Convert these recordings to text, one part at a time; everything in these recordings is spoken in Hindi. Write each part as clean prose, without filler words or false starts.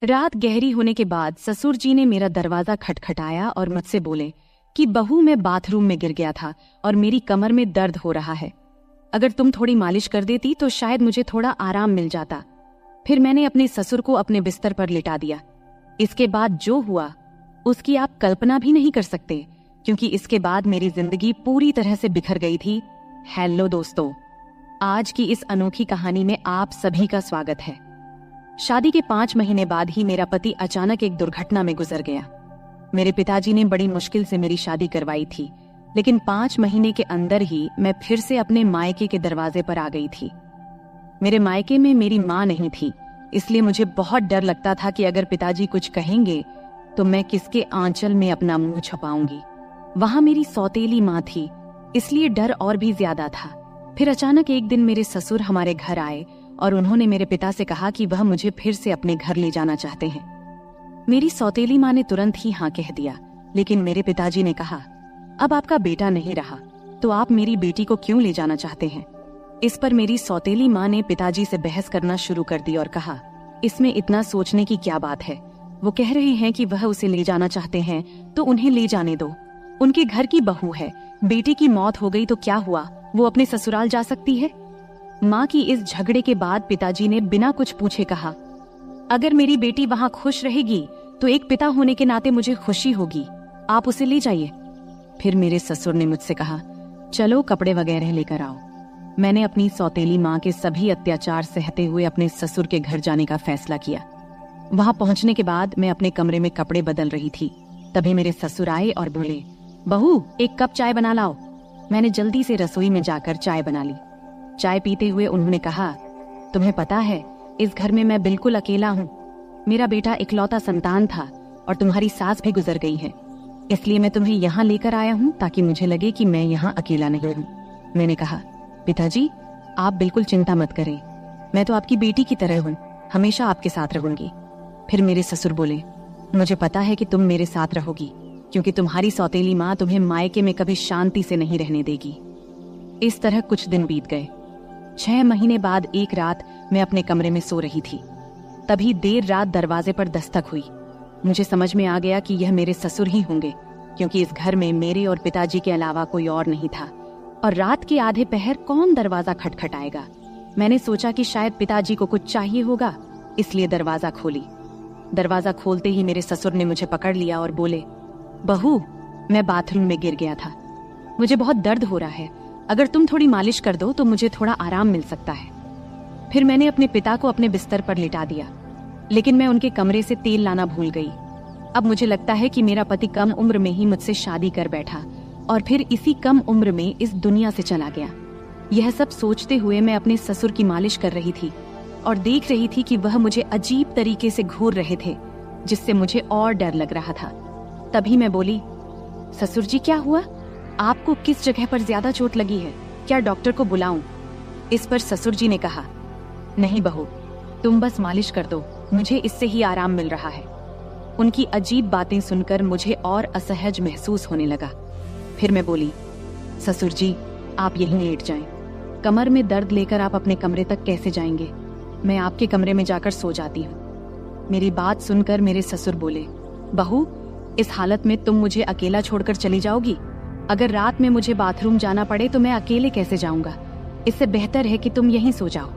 रात गहरी होने के बाद ससुर जी ने मेरा दरवाजा खटखटाया और मुझसे बोले कि बहू, मैं बाथरूम में गिर गया था और मेरी कमर में दर्द हो रहा है। अगर तुम थोड़ी मालिश कर देती तो शायद मुझे थोड़ा आराम मिल जाता। फिर मैंने अपने ससुर को अपने बिस्तर पर लिटा दिया। इसके बाद जो हुआ उसकी आप कल्पना भी नहीं कर सकते, क्योंकि इसके बाद मेरी जिंदगी पूरी तरह से बिखर गई थी। हेलो दोस्तों, आज की इस अनोखी कहानी में आप सभी का स्वागत है। शादी के 5 महीने बाद ही मेरा पति अचानक एक दुर्घटना में गुजर गया। मेरे पिताजी ने बड़ी मुश्किल से मेरी शादी करवाई थी, लेकिन 5 महीने के अंदर ही मैं फिर से अपने मायके के दरवाजे पर आ गई थी। मेरे मायके में मेरी माँ नहीं थी, इसलिए मुझे बहुत डर लगता था कि अगर पिताजी कुछ कहेंगे तो मैं किसके आंचल में अपना मुंह छुपाऊंगी। वहां मेरी सौतेली माँ थी, इसलिए डर और भी ज्यादा था। फिर अचानक एक दिन मेरे ससुर हमारे घर आए और उन्होंने मेरे पिता से कहा कि वह मुझे फिर से अपने घर ले जाना चाहते हैं। मेरी सौतेली माँ ने तुरंत ही हाँ कह दिया, लेकिन मेरे पिताजी ने कहा, अब आपका बेटा नहीं रहा तो आप मेरी बेटी को क्यों ले जाना चाहते हैं। इस पर मेरी सौतेली माँ ने पिताजी से बहस करना शुरू कर दी और कहा, इसमें इतना सोचने की क्या बात है। वो कह रहे हैं कि वह उसे ले जाना चाहते हैं तो उन्हें ले जाने दो। उनके घर की बहू है, बेटी की मौत हो गई तो क्या हुआ, वो अपने ससुराल जा सकती है। माँ की इस झगड़े के बाद पिताजी ने बिना कुछ पूछे कहा, अगर मेरी बेटी वहाँ खुश रहेगी तो एक पिता होने के नाते मुझे खुशी होगी, आप उसे ले जाइए। फिर मेरे ससुर ने मुझसे कहा, चलो कपड़े वगैरह लेकर आओ। मैंने अपनी सौतेली माँ के सभी अत्याचार सहते हुए अपने ससुर के घर जाने का फैसला किया। वहां पहुंचने के बाद मैं अपने कमरे में कपड़े बदल रही थी, तभी मेरे ससुर आए और बोले, बहू, एक कप चाय बना लाओ। मैंने जल्दी से रसोई में जाकर चाय बना ली। चाय पीते हुए उन्होंने कहा, तुम्हें पता है इस घर में मैं बिल्कुल अकेला हूँ। मेरा बेटा इकलौता संतान था और तुम्हारी सास भी गुजर गई है, इसलिए मैं तुम्हें यहाँ लेकर आया हूँ ताकि मुझे लगे कि मैं यहाँ अकेला नहीं हूँ। मैंने कहा, पिताजी आप बिल्कुल चिंता मत करें, मैं तो आपकी बेटी की तरह हूँ, हमेशा आपके साथ रहूंगी। फिर मेरे ससुर बोले, मुझे पता है कि तुम मेरे साथ रहोगी, क्योंकि तुम्हारी सौतेली माँ तुम्हें मायके में कभी शांति से नहीं रहने देगी। इस तरह कुछ दिन बीत गए। 6 महीने बाद एक रात मैं अपने कमरे में सो रही थी, तभी देर रात दरवाजे पर दस्तक हुई। मुझे समझ में आ गया कि यह मेरे ससुर ही होंगे, क्योंकि इस घर में मेरे और पिताजी के अलावा कोई और नहीं था। और रात के आधे पहर कौन दरवाजा खटखटाएगा। मैंने सोचा कि शायद पिताजी को कुछ चाहिए होगा, इसलिए दरवाजा खोली। दरवाजा खोलते ही मेरे ससुर ने मुझे पकड़ लिया और बोले, बहू, मैं बाथरूम में गिर गया था, मुझे बहुत दर्द हो रहा है, अगर तुम थोड़ी मालिश कर दो तो मुझे थोड़ा आराम मिल सकता है। फिर मैंने अपने पिता को अपने बिस्तर पर लिटा दिया, लेकिन मैं उनके कमरे से तेल लाना भूल गई। अब मुझे लगता है कि मेरा पति कम उम्र में ही मुझसे शादी कर बैठा और फिर इसी कम उम्र में इस दुनिया से चला गया। यह सब सोचते हुए मैं अपने ससुर की मालिश कर रही थी और देख रही थी कि वह मुझे अजीब तरीके से घूर रहे थे, जिससे मुझे और डर लग रहा था। तभी मैं बोली, ससुर जी क्या हुआ, आपको किस जगह पर ज्यादा चोट लगी है, क्या डॉक्टर को बुलाऊं। इस पर ससुर जी ने कहा, नहीं बहू, तुम बस मालिश कर दो, मुझे इससे ही आराम मिल रहा है। उनकी अजीब बातें सुनकर मुझे और असहज महसूस होने लगा। फिर मैं बोली, ससुर जी आप यहीं लेट जाएं, कमर में दर्द लेकर आप अपने कमरे तक कैसे जाएंगे, मैं आपके कमरे में जाकर सो जाती हूँ। मेरी बात सुनकर मेरे ससुर बोले, बहू, इस हालत में तुम मुझे अकेला छोड़कर चली जाओगी, अगर रात में मुझे बाथरूम जाना पड़े तो मैं अकेले कैसे जाऊंगा, इससे बेहतर है कि तुम यहीं सो जाओ।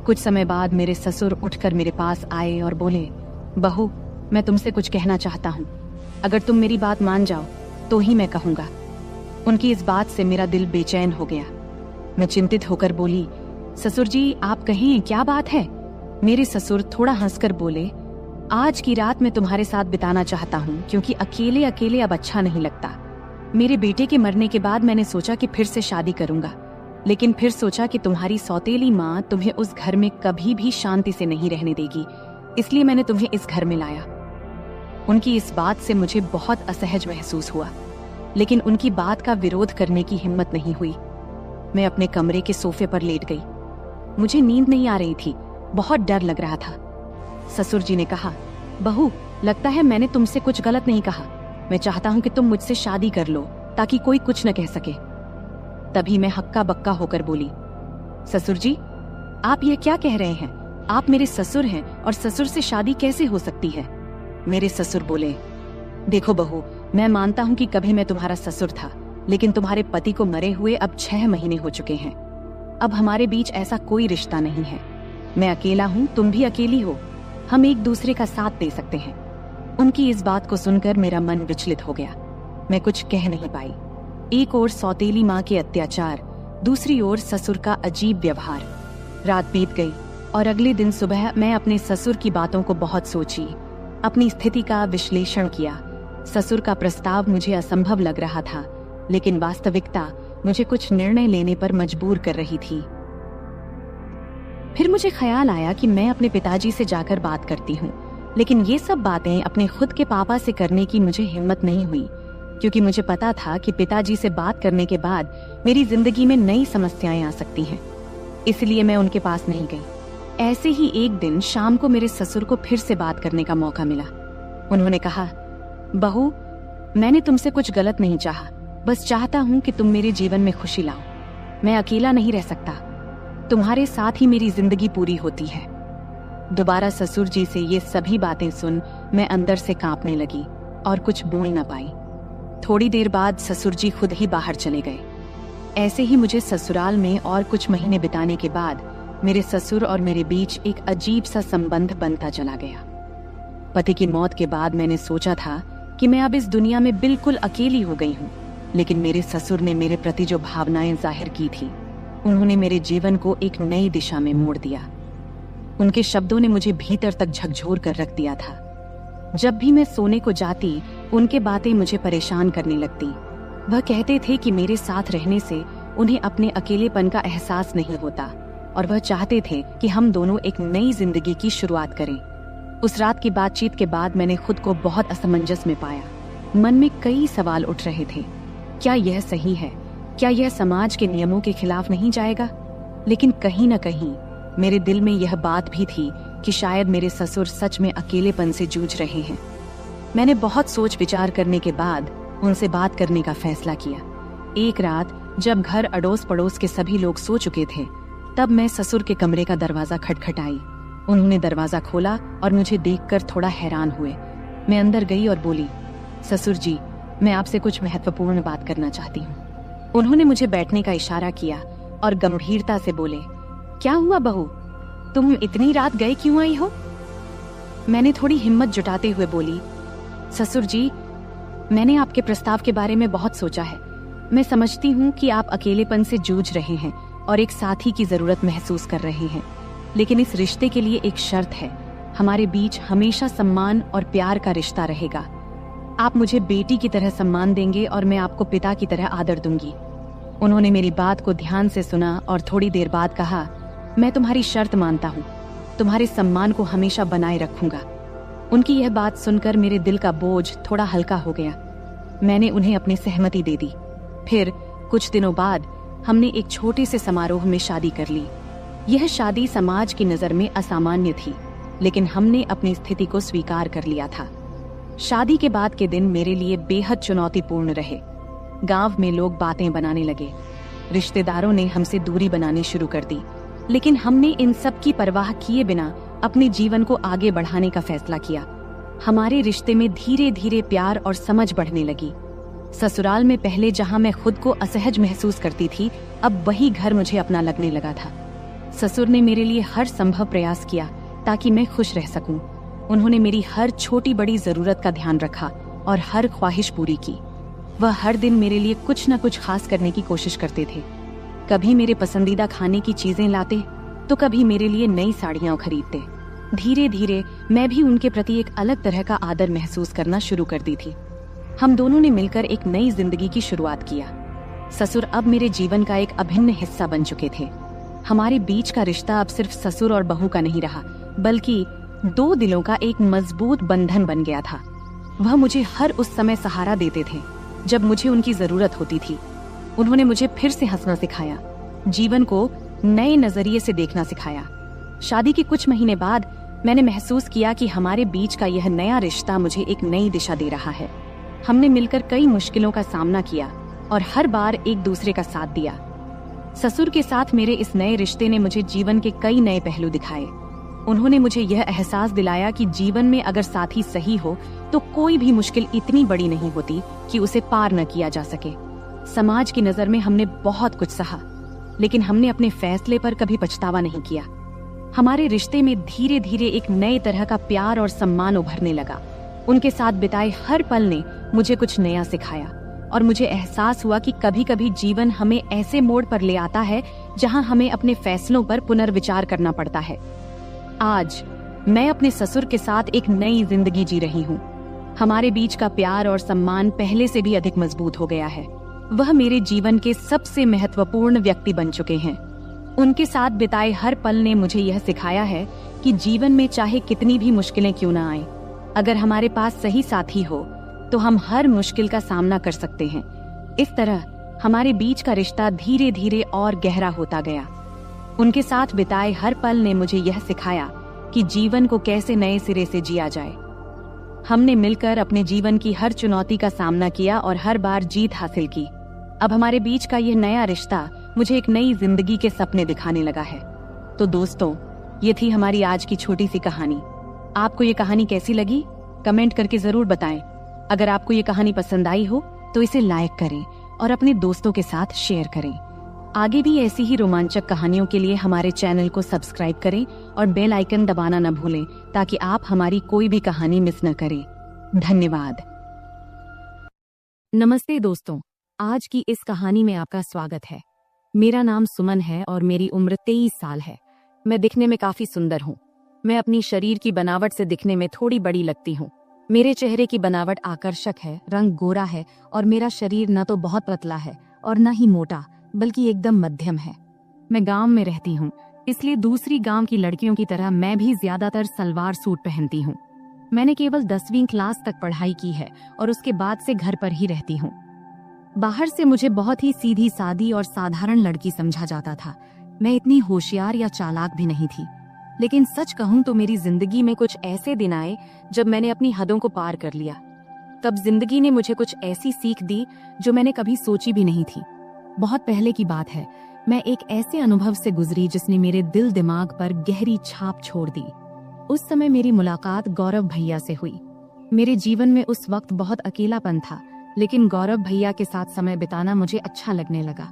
कुछ समय बाद मेरे ससुर उठकर मेरे पास आए और बोले, बहू, मैं तुमसे कुछ कहना चाहता हूँ, अगर तुम मेरी बात मान जाओ तो ही मैं कहूँगा। उनकी इस बात से मेरा दिल बेचैन हो गया। मैं चिंतित होकर बोली, ससुर जी आप कहें, क्या बात है। मेरे ससुर थोड़ा हंसकर बोले, आज की रात मैं तुम्हारे साथ बिताना चाहता हूँ, क्योंकि अकेले अकेले अब अच्छा नहीं लगता। मेरे बेटे के मरने के बाद मैंने सोचा कि फिर से शादी करूंगा, लेकिन फिर सोचा कि तुम्हारी सौतेली माँ तुम्हें उस घर में कभी भी शांति से नहीं रहने देगी, इसलिए मैंने तुम्हें इस घर में लाया। उनकी इस बात से मुझे बहुत असहज महसूस हुआ, लेकिन उनकी बात का विरोध करने की हिम्मत नहीं हुई। मैं अपने कमरे के सोफे पर लेट गई। मुझे नींद नहीं आ रही थी, बहुत डर लग रहा था। ससुर जी ने कहा, बहू, लगता है मैंने तुमसे कुछ गलत नहीं कहा, मैं चाहता हूं कि तुम मुझसे शादी कर लो ताकि कोई कुछ न कह सके। तभी मैं हक्का बक्का होकर बोली, ससुर जी आप यह क्या कह रहे हैं, आप मेरे ससुर हैं और ससुर से शादी कैसे हो सकती है? मेरे ससुर बोले, देखो बहू, मैं मानता हूँ कि कभी मैं तुम्हारा ससुर था, लेकिन तुम्हारे पति को मरे हुए अब 6 महीने हो चुके हैं। अब हमारे बीच ऐसा कोई रिश्ता नहीं है। मैं अकेला हूँ, तुम भी अकेली हो। हम एक दूसरे का साथ दे सकते हैं। उनकी इस बात को सुनकर मेरा मन विचलित हो गया। मैं कुछ कह नहीं पाई। एक ओर सौतेली माँ के अत्याचार, दूसरी ओर ससुर का अजीब व्यवहार। रात बीत गई और अगले दिन सुबह मैं अपने ससुर की बातों को बहुत सोची, अपनी स्थिति का विश्लेषण किया। ससुर का प्रस्ताव मुझे असंभव लग रहा था, लेकिन वास्तविकता मुझे कुछ निर्णय लेने पर मजबूर कर रही थी। फिर मुझे ख्याल आया कि मैं अपने पिताजी से जाकर बात करती हूँ, लेकिन ये सब बातें अपने खुद के पापा से करने की मुझे हिम्मत नहीं हुई, क्योंकि मुझे पता था कि पिताजी से बात करने के बाद मेरी जिंदगी में नई समस्याएं आ सकती हैं। इसलिए मैं उनके पास नहीं गई। ऐसे ही एक दिन शाम को मेरे ससुर को फिर से बात करने का मौका मिला। उन्होंने कहा, बहू, मैंने तुमसे कुछ गलत नहीं चाहा, बस चाहता हूँ कि तुम मेरे जीवन में खुशी लाओ। मैं अकेला नहीं रह सकता, तुम्हारे साथ ही मेरी जिंदगी पूरी होती है। दोबारा ससुर जी से ये सभी बातें सुन मैं अंदर से कांपने लगी और कुछ बोल न पाई। थोड़ी देर बाद ससुर जी खुद ही बाहर चले गए। ऐसे ही मुझे ससुराल में और कुछ महीने बिताने के बाद मेरे ससुर और मेरे बीच एक अजीब सा संबंध बनता चला गया। पति की मौत के बाद मैंने सोचा था कि मैं अब इस दुनिया में बिल्कुल अकेली हो गई हूँ, लेकिन मेरे ससुर ने मेरे प्रति जो भावनाएं जाहिर की थी, उन्होंने मेरे जीवन को एक नई दिशा में मोड़ दिया। उनके शब्दों ने मुझे भीतर तक झकझोर कर रख दिया था। जब भी मैं सोने को जाती, उनके बातें मुझे परेशान करने लगती। वह कहते थे कि मेरे साथ रहने से उन्हें अपने अकेलेपन का एहसास नहीं होता और वह चाहते थे कि हम दोनों एक नई जिंदगी की शुरुआत करें। उस रात की बातचीत के बाद मैंने खुद को बहुत असमंजस में पाया। मन में कई सवाल उठ रहे थे। क्या यह सही है? क्या यह समाज के नियमों के खिलाफ नहीं जाएगा? लेकिन कहीं न कहीं मेरे दिल में यह बात भी थी कि शायद मेरे ससुर सच में अकेलेपन से जूझ रहे हैं। मैंने बहुत सोच विचार करने के बाद उनसे बात करने का फैसला किया। एक रात जब घर अड़ोस पड़ोस के सभी लोग सो चुके थे, तब मैं ससुर के कमरे का दरवाजा खटखटाई। उन्होंने दरवाजा खोला और मुझे देखकर थोड़ा हैरान हुए। मैं अंदर गई और बोली, ससुर जी, मैं आपसे कुछ महत्वपूर्ण बात करना चाहती हूँ। उन्होंने मुझे बैठने का इशारा किया और गंभीरता से बोले, क्या हुआ बहू, तुम इतनी रात गए क्यों आई हो? मैंने थोड़ी हिम्मत जुटाते हुए बोली, ससुर जी, मैंने आपके प्रस्ताव के बारे में बहुत सोचा है। मैं समझती हूँ कि आप अकेलेपन से जूझ रहे हैं और एक साथी की जरूरत महसूस कर रहे हैं, लेकिन इस रिश्ते के लिए एक शर्त है। हमारे बीच हमेशा सम्मान और प्यार का रिश्ता रहेगा। आप मुझे बेटी की तरह सम्मान देंगे और मैं आपको पिता की तरह आदर दूंगी। उन्होंने मेरी बात को ध्यान से सुना और थोड़ी देर बाद कहा, मैं तुम्हारी शर्त मानता हूँ, तुम्हारे सम्मान को हमेशा बनाए रखूंगा। उनकी यह बात सुनकर मेरे दिल का बोझ थोड़ा हल्का हो गया। मैंने उन्हें अपनी सहमति दे दी। फिर कुछ दिनों बाद हमने एक छोटे से समारोह में शादी कर ली। यह शादी समाज की नजर में असामान्य थी, लेकिन हमने अपनी स्थिति को स्वीकार कर लिया था। शादी के बाद के दिन मेरे लिए बेहद चुनौतीपूर्ण रहे। गांव में लोग बातें बनाने लगे, रिश्तेदारों ने हमसे दूरी बनानी शुरू कर दी, लेकिन हमने इन सब की परवाह किए बिना अपने जीवन को आगे बढ़ाने का फैसला किया। हमारे रिश्ते में धीरे धीरे प्यार और समझ बढ़ने लगी। ससुराल में पहले जहां मैं खुद को असहज महसूस करती थी, अब वही घर मुझे अपना लगने लगा था। ससुर ने मेरे लिए हर संभव प्रयास किया ताकि मैं खुश रह सकूं। उन्होंने मेरी हर छोटी बड़ी जरूरत का ध्यान रखा और हर ख्वाहिश पूरी की। वह हर दिन मेरे लिए कुछ न कुछ खास करने की कोशिश करते थे। कभी मेरे पसंदीदा खाने की चीजें लाते, तो कभी मेरे लिए नई साड़ियां खरीदते। धीरे धीरे मैं भी उनके प्रति एक अलग तरह का आदर महसूस करना शुरू कर दी थी। हम दोनों ने मिलकर एक नई जिंदगी की शुरुआत किया। ससुर अब मेरे जीवन का एक अभिन्न हिस्सा बन चुके थे। हमारे बीच का रिश्ता अब सिर्फ ससुर और बहू का नहीं रहा, बल्कि दो दिलों का एक मजबूत बंधन बन गया था। वह मुझे हर उस समय सहारा देते थे जब मुझे उनकी जरूरत होती थी। उन्होंने मुझे फिर से हंसना सिखाया, जीवन को नए नजरिए से देखना सिखाया। शादी के कुछ महीने बाद मैंने महसूस किया कि हमारे बीच का यह नया रिश्ता मुझे एक नई दिशा दे रहा है। हमने मिलकर कई मुश्किलों का सामना किया और हर बार एक दूसरे का साथ दिया। ससुर के साथ मेरे इस नए रिश्ते ने मुझे जीवन के कई नए पहलू दिखाए। उन्होंने मुझे यह एहसास दिलाया कि जीवन में अगर साथी सही हो तो कोई भी मुश्किल इतनी बड़ी नहीं होती कि उसे पार न किया जा सके। समाज की नजर में हमने बहुत कुछ सहा, लेकिन हमने अपने फैसले पर कभी पछतावा नहीं किया। हमारे रिश्ते में धीरे धीरे एक नए तरह का प्यार और सम्मान उभरने लगा। उनके साथ बिताए हर पल ने मुझे कुछ नया सिखाया और मुझे एहसास हुआ कि कभी कभी जीवन हमें ऐसे मोड़ पर ले आता है जहां हमें अपने फैसलों पर पुनर्विचार करना पड़ता है। आज मैं अपने ससुर के साथ एक नई जिंदगी जी रही हूँ। हमारे बीच का प्यार और सम्मान पहले से भी अधिक मजबूत हो गया है। वह मेरे जीवन के सबसे महत्वपूर्ण व्यक्ति बन चुके हैं। उनके साथ बिताए हर पल ने मुझे यह सिखाया है कि जीवन में चाहे कितनी भी मुश्किलें क्यों ना आए, अगर हमारे पास सही साथी हो तो हम हर मुश्किल का सामना कर सकते हैं। इस तरह हमारे बीच का रिश्ता धीरे धीरे और गहरा होता गया। उनके साथ बिताए हर पल ने मुझे यह सिखाया कि जीवन को कैसे नए सिरे से जिया जाए। हमने मिलकर अपने जीवन की हर चुनौती का सामना किया और हर बार जीत हासिल की। अब हमारे बीच का यह नया रिश्ता मुझे एक नई जिंदगी के सपने दिखाने लगा है। तो दोस्तों, ये थी हमारी आज की छोटी सी कहानी। आपको ये कहानी कैसी लगी? कमेंट करके जरूर बताएं। अगर आपको ये कहानी पसंद आई हो तो इसे लाइक करें और अपने दोस्तों के साथ शेयर करें। आगे भी ऐसी ही रोमांचक कहानियों के लिए हमारे चैनल को सब्सक्राइब करें और बेल आइकन दबाना न भूलें ताकि आप हमारी कोई भी कहानी मिस न करें। धन्यवाद। नमस्ते दोस्तों, आज की इस कहानी में आपका स्वागत है। मेरा नाम सुमन है और मेरी उम्र 23 साल है। मैं दिखने में काफी सुंदर हूँ। मैं अपनी शरीर की बनावट से दिखने में थोड़ी बड़ी लगती हूँ। मेरे चेहरे की बनावट आकर्षक है, रंग गोरा है और मेरा शरीर न तो बहुत पतला है और न ही मोटा, बल्कि एकदम मध्यम है। मैं गांव में रहती हूँ, इसलिए दूसरी गांव की लड़कियों की तरह मैं भी ज्यादातर सलवार सूट पहनती हूँ। मैंने केवल 10वीं क्लास तक पढ़ाई की है और उसके बाद से घर पर ही रहती हूँ। बाहर से मुझे बहुत ही सीधी सादी और साधारण लड़की समझा जाता था। मैं इतनी होशियार या चालाक भी नहीं थी। लेकिन सच कहूं तो मेरी जिंदगी में कुछ ऐसे दिन आए जब मैंने अपनी हदों को पार कर लिया। तब जिंदगी ने मुझे कुछ ऐसी सीख दी जो मैंने कभी सोची भी नहीं थी। बहुत पहले की बात है, मैं एक ऐसे अनुभव से गुजरी जिसने मेरे दिल दिमाग पर गहरी छाप छोड़ दी। उस समय मेरी मुलाकात गौरव भैया से हुई। मेरे जीवन में उस वक्त बहुत अकेलापन था, लेकिन गौरव भैया के साथ समय बिताना मुझे अच्छा लगने लगा।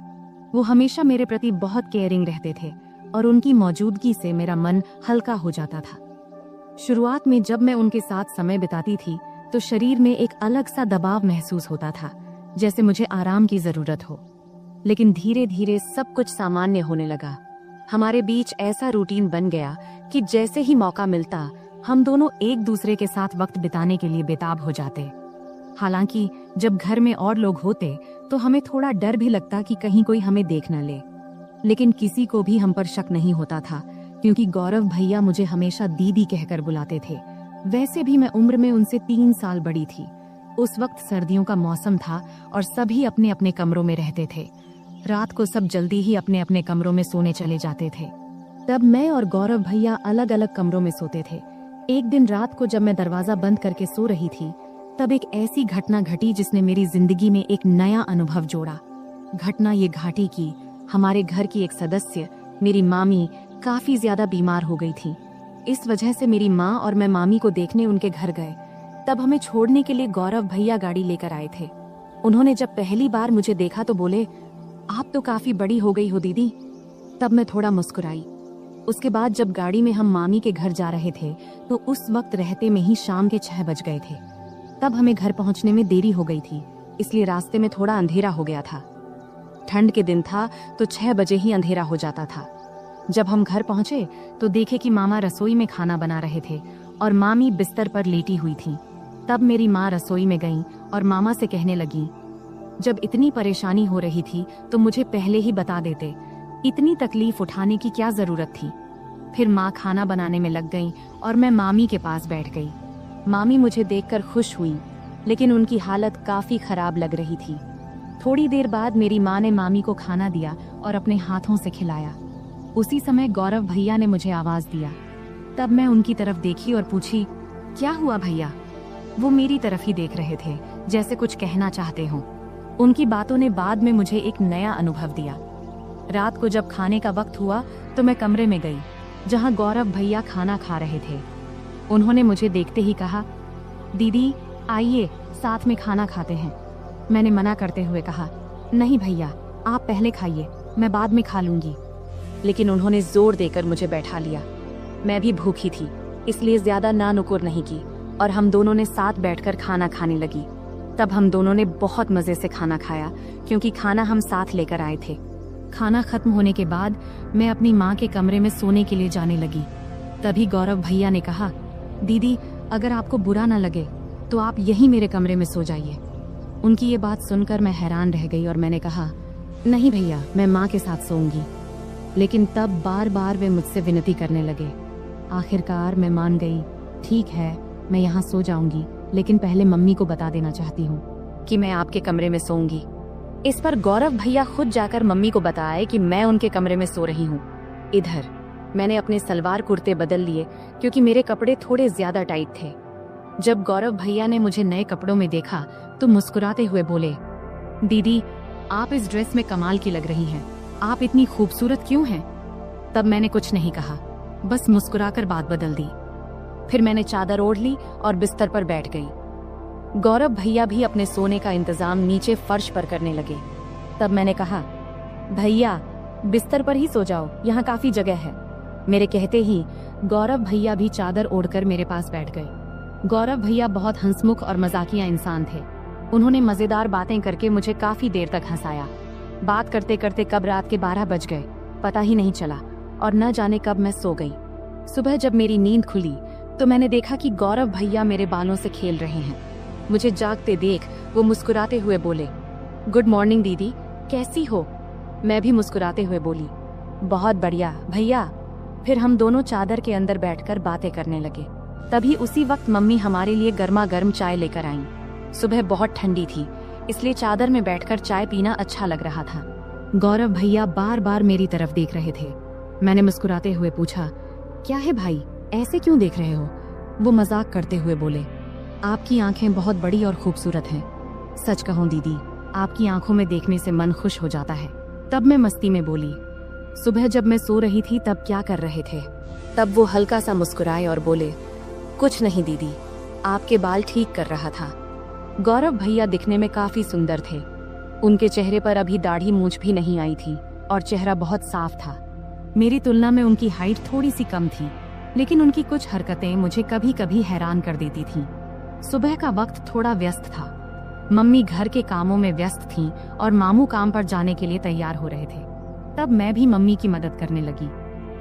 वो हमेशा मेरे प्रति बहुत केयरिंग रहते थे और उनकी मौजूदगी से मेरा मन हल्का हो जाता था। शुरुआत में जब मैं उनके साथ समय बिताती थी तो शरीर में एक अलग सा दबाव महसूस होता था, जैसे मुझे आराम की जरूरत हो। लेकिन धीरे धीरे सब कुछ सामान्य होने लगा। हमारे बीच ऐसा रूटीन बन गया कि जैसे ही मौका मिलता हम दोनों एक दूसरे के साथ वक्त बिताने के लिए बेताब हो जाते। हालांकि जब घर में और लोग होते तो हमें थोड़ा डर भी लगता कि कहीं कोई हमें देख न ले, लेकिन किसी को भी हम पर शक नहीं होता था क्योंकि गौरव भैया मुझे हमेशा दीदी कहकर बुलाते थे। वैसे भी मैं उम्र में उनसे 3 साल बड़ी थी। उस वक्त सर्दियों का मौसम था और सभी अपने अपने कमरों में रहते थे। रात को सब जल्दी ही अपने अपने कमरों में सोने चले जाते थे। तब मैं और गौरव भैया अलग अलग कमरों में सोते थे। एक दिन रात को जब मैं दरवाजा बंद करके सो रही थी तब एक ऐसी घटना घटी जिसने मेरी जिंदगी में एक नया अनुभव जोड़ा। घटना ये घाटी की, हमारे घर की एक सदस्य, मेरी मामी, काफी ज्यादा बीमार हो गई थी। इस वजह से मेरी माँ और मैं मामी को देखने उनके घर गए। तब हमें छोड़ने के लिए गौरव भैया गाड़ी लेकर आए थे। उन्होंने जब पहली बार मुझे देखा तो बोले, आप तो काफी बड़ी हो गई हो दीदी। तब मैं थोड़ा मुस्कुराई। उसके बाद जब गाड़ी में हम मामी के घर जा रहे थे तो उस वक्त रहते में ही शाम के 6 बज गए थे। तब हमें घर पहुंचने में देरी हो गई थी, इसलिए रास्ते में थोड़ा अंधेरा हो गया था। ठंड के दिन था तो 6 बजे ही अंधेरा हो जाता था। जब हम घर पहुंचे तो देखे कि मामा रसोई में खाना बना रहे थे और मामी बिस्तर पर लेटी हुई थी। तब मेरी माँ रसोई में गई और मामा से कहने लगी, जब इतनी परेशानी हो रही थी तो मुझे पहले ही बता देते, इतनी तकलीफ उठाने की क्या जरूरत थी। फिर माँ खाना बनाने में लग गई और मैं मामी के पास बैठ गई। मामी मुझे देखकर खुश हुई, लेकिन उनकी हालत काफी खराब लग रही थी। थोड़ी देर बाद मेरी माँ ने मामी को खाना दिया और अपने हाथों से खिलाया। उसी समय गौरव भैया ने मुझे आवाज दिया। तब मैं उनकी तरफ देखी और पूछी, क्या हुआ भैया? वो मेरी तरफ ही देख रहे थे, जैसे कुछ कहना चाहते हों। उनकी बातों ने बाद में मुझे एक नया अनुभव दिया। रात को जब खाने का वक्त हुआ तो मैं कमरे में गई। जहां गौरव भैया खाना खा रहे थे। उन्होंने मुझे देखते ही कहा, दीदी आइए साथ में खाना खाते हैं। मैंने मना करते हुए कहा, नहीं भैया आप पहले खाइए, मैं बाद में खा लूंगी। लेकिन उन्होंने जोर देकर मुझे बैठा लिया। मैं भी भूखी थी, इसलिए ज्यादा ना नुकुर नहीं की और हम दोनों ने साथ बैठकर खाना खाने लगी। तब हम दोनों ने बहुत मजे से खाना खाया, क्योंकि खाना हम साथ लेकर आए थे। खाना खत्म होने के बाद मैं अपनी माँ के कमरे में सोने के लिए जाने लगी। तभी गौरव भैया ने कहा, दीदी अगर आपको बुरा ना लगे तो आप यहीं मेरे कमरे में सो जाइए। उनकी ये बात सुनकर मैं हैरान रह गई और मैंने कहा, नहीं भैया मैं माँ के साथ सोऊंगी। लेकिन तब बार बार वे मुझसे विनती करने लगे। आखिरकार मैं मान गई। ठीक है मैं यहाँ सो जाऊंगी, लेकिन पहले मम्मी को बता देना चाहती हूँ कि मैं आपके कमरे में सोऊंगी। इस पर गौरव भैया खुद जाकर मम्मी को बताए कि मैं उनके कमरे में सो रही हूँ। इधर मैंने अपने सलवार कुर्ते बदल लिए, क्योंकि मेरे कपड़े थोड़े ज्यादा टाइट थे। जब गौरव भैया ने मुझे नए कपड़ों में देखा तो मुस्कुराते हुए बोले, दीदी आप इस ड्रेस में कमाल की लग रही हैं, आप इतनी खूबसूरत क्यों हैं? तब मैंने कुछ नहीं कहा, बस मुस्कुराकर बात बदल दी। फिर मैंने चादर ओढ़ ली और बिस्तर पर बैठ गई। गौरव भैया भी अपने सोने का इंतजाम नीचे फर्श पर करने लगे। तब मैंने कहा, भैया बिस्तर पर ही सो जाओ, यहाँ काफी जगह है। मेरे कहते ही गौरव भैया भी चादर ओढ़कर मेरे पास बैठ गए। गौरव भैया बहुत हंसमुख और मजाकिया इंसान थे। उन्होंने मजेदार बातें करके मुझे काफी देर तक हंसाया। बात करते करते कब रात के 12 बज गए पता ही नहीं चला और न जाने कब मैं सो गई। सुबह जब मेरी नींद खुली तो मैंने देखा कि गौरव भैया मेरे बालों से खेल रहे हैं। मुझे जागते देख वो मुस्कुराते हुए बोले, गुड मॉर्निंग दीदी, कैसी हो? मैं भी मुस्कुराते हुए बोली, बहुत बढ़िया भैया। फिर हम दोनों चादर के अंदर बैठकर बातें करने लगे। तभी उसी वक्त मम्मी हमारे लिए गर्मा गर्म चाय लेकर आईं। सुबह बहुत ठंडी थी, इसलिए चादर में बैठकर चाय पीना अच्छा लग रहा था। गौरव भैया बार बार मेरी तरफ देख रहे थे। मैंने मुस्कुराते हुए पूछा, क्या है भाई, ऐसे क्यों देख रहे हो? वो मजाक करते हुए बोले, आपकी आंखें बहुत बड़ी और खूबसूरत हैं। सच कहूं दीदी, आपकी आंखों में देखने से मन खुश हो जाता है। तब मैं मस्ती में बोली, सुबह जब मैं सो रही थी तब क्या कर रहे थे? तब वो हल्का सा मुस्कुराए और बोले, कुछ नहीं दीदी, आपके बाल ठीक कर रहा था। गौरव भैया दिखने में काफी सुंदर थे। उनके चेहरे पर अभी दाढ़ी मूंछ भी नहीं आई थी और चेहरा बहुत साफ था। मेरी तुलना में उनकी हाइट थोड़ी सी कम थी, लेकिन उनकी कुछ हरकतें मुझे कभी कभी हैरान कर देती थीं। सुबह का वक्त थोड़ा व्यस्त था। मम्मी घर के कामों में व्यस्त थीं और मामू काम पर जाने के लिए तैयार हो रहे थे। तब मैं भी मम्मी की मदद करने लगी।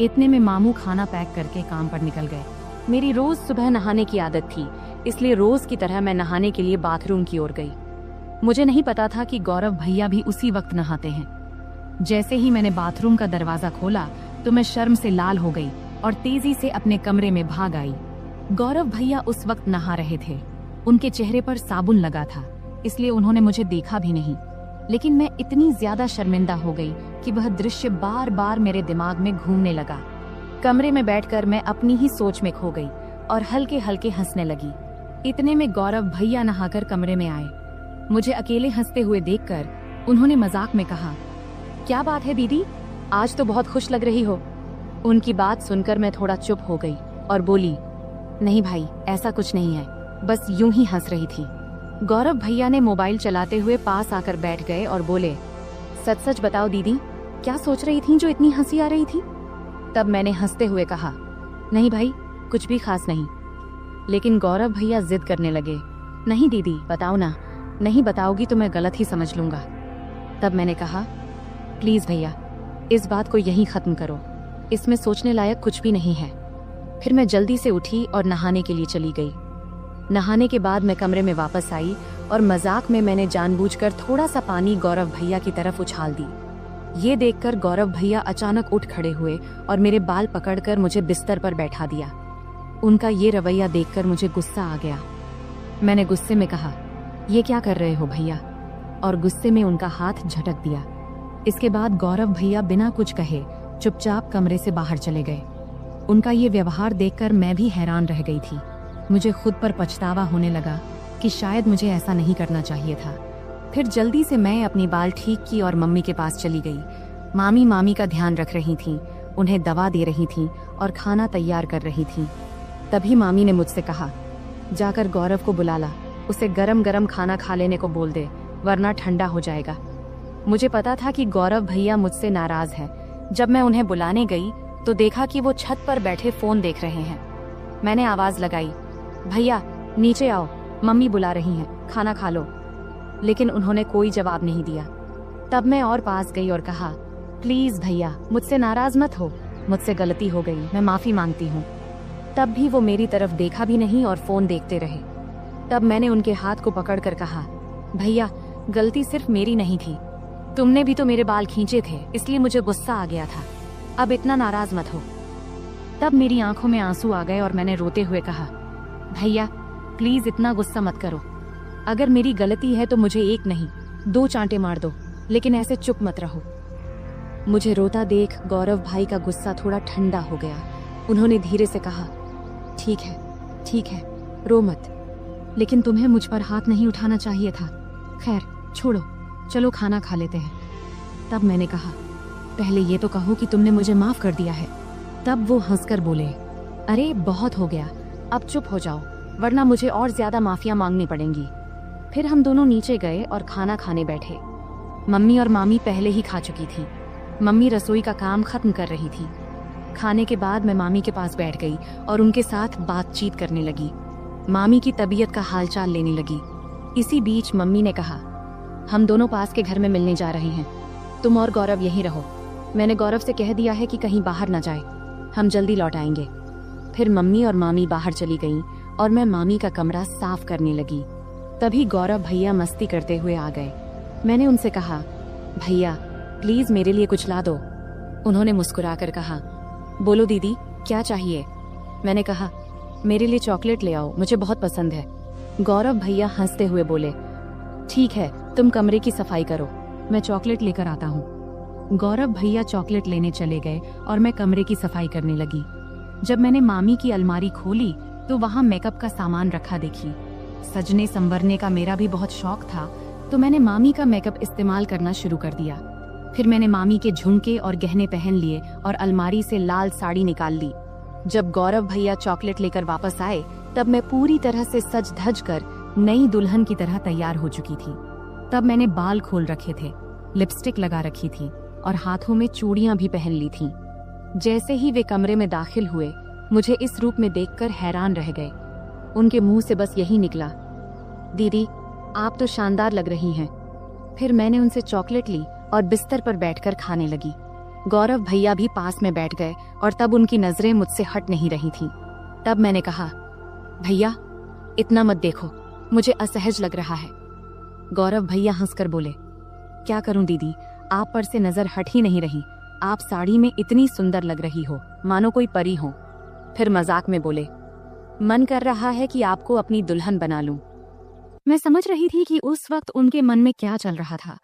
इतने में मामू खाना पैक करके काम पर निकल गए। मेरी रोज सुबह नहाने की आदत थी, इसलिए रोज की तरह मैं नहाने के लिए बाथरूम की ओर गई। मुझे नहीं पता था कि गौरव भैया भी उसी वक्त नहाते हैं। जैसे ही मैंने बाथरूम का दरवाजा खोला तो मैं शर्म से लाल हो गई और तेजी से अपने कमरे में भाग आई। गौरव भैया उस वक्त नहा रहे थे। उनके चेहरे पर साबुन लगा था, इसलिए उन्होंने मुझे देखा भी नहीं। लेकिन मैं इतनी ज्यादा शर्मिंदा हो गई कि वह दृश्य बार बार मेरे दिमाग में घूमने लगा। कमरे में बैठकर मैं अपनी ही सोच में खो गई और हल्के हल्के हंसने लगी। इतने में गौरव भैया नहाकर कमरे में आए। मुझे अकेले हंसते हुए देखकर उन्होंने मजाक में कहा, क्या बात है दीदी, आज तो बहुत खुश लग रही हो। उनकी बात सुनकर मैं थोड़ा चुप हो गई और बोली, नहीं भाई, ऐसा कुछ नहीं है, बस यूं ही हंस रही थी। गौरव भैया ने मोबाइल चलाते हुए पास आकर बैठ गए और बोले, सच सच बताओ दीदी, क्या सोच रही थी जो इतनी हंसी आ रही थी? तब मैंने हंसते हुए कहा, नहीं भाई, कुछ भी खास नहीं। लेकिन गौरव भैया जिद करने लगे, नहीं दीदी बताओ ना, नहीं बताओगी तो मैं गलत ही समझ लूंगा। तब मैंने कहा, प्लीज भैया, इस बात को यहीं खत्म करो, इसमें सोचने लायक कुछ भी नहीं है। फिर मैं जल्दी से उठी और नहाने के लिए चली गई। नहाने के बाद मैं कमरे में वापस आई और मजाक में मैंने जानबूझकर थोड़ा सा पानी गौरव भैया की तरफ उछाल दी। ये देखकर गौरव भैया अचानक उठ खड़े हुए और मेरे बाल पकड़कर मुझे बिस्तर पर बैठा दिया। उनका ये रवैया देखकर मुझे गुस्सा आ गया। मैंने गुस्से में कहा, ये क्या कर रहे हो भैया? और गुस्से में उनका हाथ झटक दिया। इसके बाद गौरव भैया बिना कुछ कहे चुपचाप कमरे से बाहर चले गए। उनका ये व्यवहार देखकर मैं भी हैरान रह गई थी। मुझे खुद पर पछतावा होने लगा कि शायद मुझे ऐसा नहीं करना चाहिए था। फिर जल्दी से मैं अपनी बाल ठीक की और मम्मी के पास चली गई। मामी का ध्यान रख रही थीं उन्हें दवा दे रही थीं और खाना तैयार कर रही थीं। तभी मामी ने मुझसे कहा, जाकर गौरव को बुला ला, उसे गरम गरम खाना खा लेने को बोल दे, वरना ठंडा हो जाएगा। मुझे पता था कि गौरव भैया मुझसे नाराज है। जब मैं उन्हें बुलाने गई तो देखा कि वो छत पर बैठे फोन देख रहे हैं। मैंने आवाज लगाई, भैया नीचे आओ, मम्मी बुला रही हैं, खाना खा लो। लेकिन उन्होंने कोई जवाब नहीं दिया। तब मैं और पास गई और कहा, प्लीज भैया मुझसे नाराज मत हो, मुझसे गलती हो गई, मैं माफी मांगती हूँ। तब भी वो मेरी तरफ देखा भी नहीं और फोन देखते रहे। तब मैंने उनके हाथ को पकड़कर कहा, भैया गलती सिर्फ मेरी नहीं थी, तुमने भी तो मेरे बाल खींचे थे, इसलिए मुझे गुस्सा आ गया था, अब इतना नाराज मत हो। तब मेरी आंखों में आंसू आ गए और मैंने रोते हुए कहा, भैया प्लीज इतना गुस्सा मत करो, अगर मेरी गलती है तो मुझे एक नहीं 2 चांटे मार दो, लेकिन ऐसे चुप मत रहो। मुझे रोता देख गौरव भाई का गुस्सा थोड़ा ठंडा हो गया। उन्होंने धीरे से कहा, ठीक है, रो मत, लेकिन तुम्हें मुझ पर हाथ नहीं उठाना चाहिए था। खैर छोड़ो, चलो खाना खा लेते हैं। तब मैंने कहा, पहले ये तो कहो कि तुमने मुझे माफ कर दिया है। तब वो हंसकर बोले, अरे बहुत हो गया, अब चुप हो जाओ, वरना मुझे और ज्यादा माफिया मांगनी पड़ेंगी। फिर हम दोनों नीचे गए और खाना खाने बैठे। मम्मी और मामी पहले ही खा चुकी थी। मम्मी रसोई का काम खत्म कर रही थी। खाने के बाद मैं मामी के पास बैठ गई और उनके साथ बातचीत करने लगी। मामी की तबीयत का हालचाल लेने लगी। इसी बीच मम्मी ने कहा, हम दोनों पास के घर में मिलने जा रहे हैं, तुम और गौरव यहीं रहो। मैंने गौरव से कह दिया है कि कहीं बाहर न जाए, हम जल्दी लौट आएंगे। फिर मम्मी और मामी बाहर चली गईं और मैं मामी का कमरा साफ करने लगी। तभी गौरव भैया मस्ती करते हुए आ गए। मैंने उनसे कहा, भैया प्लीज मेरे लिए कुछ ला दो। उन्होंने मुस्कुराकर कहा, बोलो दीदी क्या चाहिए। मैंने कहा, मेरे लिए चॉकलेट ले आओ, मुझे बहुत पसंद है। गौरव भैया हंसते हुए बोले, ठीक है, तुम कमरे की सफाई करो, मैं चॉकलेट लेकर आता हूँ। गौरव भैया चॉकलेट लेने चले गए और मैं कमरे की सफाई करने लगी। जब मैंने मामी की अलमारी खोली तो वहाँ मेकअप का सामान रखा देखी। सजने संवरने का मेरा भी बहुत शौक था, तो मैंने मामी का मेकअप इस्तेमाल करना शुरू कर दिया। फिर मैंने मामी के झुमके और गहने पहन लिए और अलमारी से लाल साड़ी निकाल ली। जब गौरव भैया चॉकलेट लेकर वापस आए तब मैं पूरी तरह से सज धज कर नई दुल्हन की तरह तैयार हो चुकी थी। तब मैंने बाल खोल रखे थे, लिपस्टिक लगा रखी थी और हाथों में चूड़ियां भी पहन ली थीं। जैसे ही वे कमरे में दाखिल हुए, मुझे इस रूप में देखकर हैरान रह गए। उनके मुंह से बस यही निकला, दीदी आप तो शानदार लग रही हैं। फिर मैंने उनसे चॉकलेट ली और बिस्तर पर बैठकर खाने लगी। गौरव भैया भी पास में बैठ गए और तब उनकी नजरें मुझसे हट नहीं रही थीं। तब मैंने कहा, भैया इतना मत देखो, मुझे असहज लग रहा है। गौरव भैया हंसकर बोले, क्या करूं दीदी, आप पर से नजर हट ही नहीं रही, आप साड़ी में इतनी सुंदर लग रही हो, मानो कोई परी हो। फिर मजाक में बोले, मन कर रहा है कि आपको अपनी दुल्हन बना लूं। मैं समझ रही थी कि उस वक्त उनके मन में क्या चल रहा था,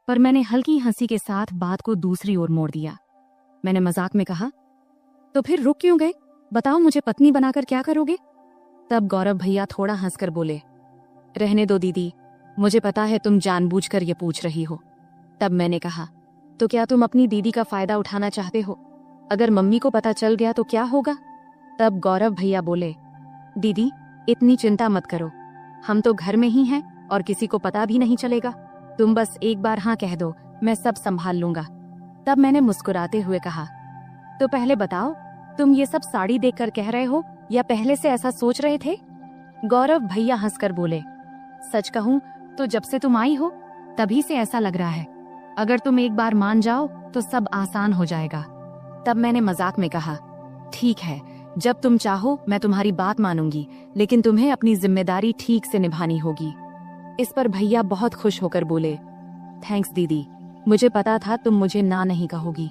पर मैंने हल्की हंसी के साथ बात को दूसरी ओर मोड़ दिया। मैंने मजाक में कहा, तो फिर रुक क्यों गए, बताओ मुझे पत्नी बनाकर क्या करोगे। तब गौरव भैया थोड़ा हंसकर बोले, रहने दो दीदी, मुझे पता है तुम जानबूझकर ये पूछ रही हो। तब मैंने कहा, तो क्या तुम अपनी दीदी का फायदा उठाना चाहते हो, अगर मम्मी को पता चल गया तो क्या होगा। तब गौरव भैया बोले, दीदी इतनी चिंता मत करो, हम तो घर में ही हैं और किसी को पता भी नहीं चलेगा, तुम बस एक बार हाँ कह दो, मैं सब संभाल लूंगा। तब मैंने मुस्कुराते हुए कहा, तो पहले बताओ तुम ये सब साड़ी देखकर कह रहे हो या पहले से ऐसा सोच रहे थे। गौरव भैया हंसकर बोले, सच कहूं तो जब से तुम आई हो तभी से ऐसा लग रहा है, अगर तुम एक बार मान जाओ तो सब आसान हो जाएगा। तब मैंने मजाक में कहा, ठीक है, जब तुम चाहो मैं तुम्हारी बात मानूंगी, लेकिन तुम्हें अपनी जिम्मेदारी ठीक से निभानी होगी। इस पर भैया बहुत खुश होकर बोले, थैंक्स दीदी, मुझे पता था तुम मुझे ना नहीं कहोगी,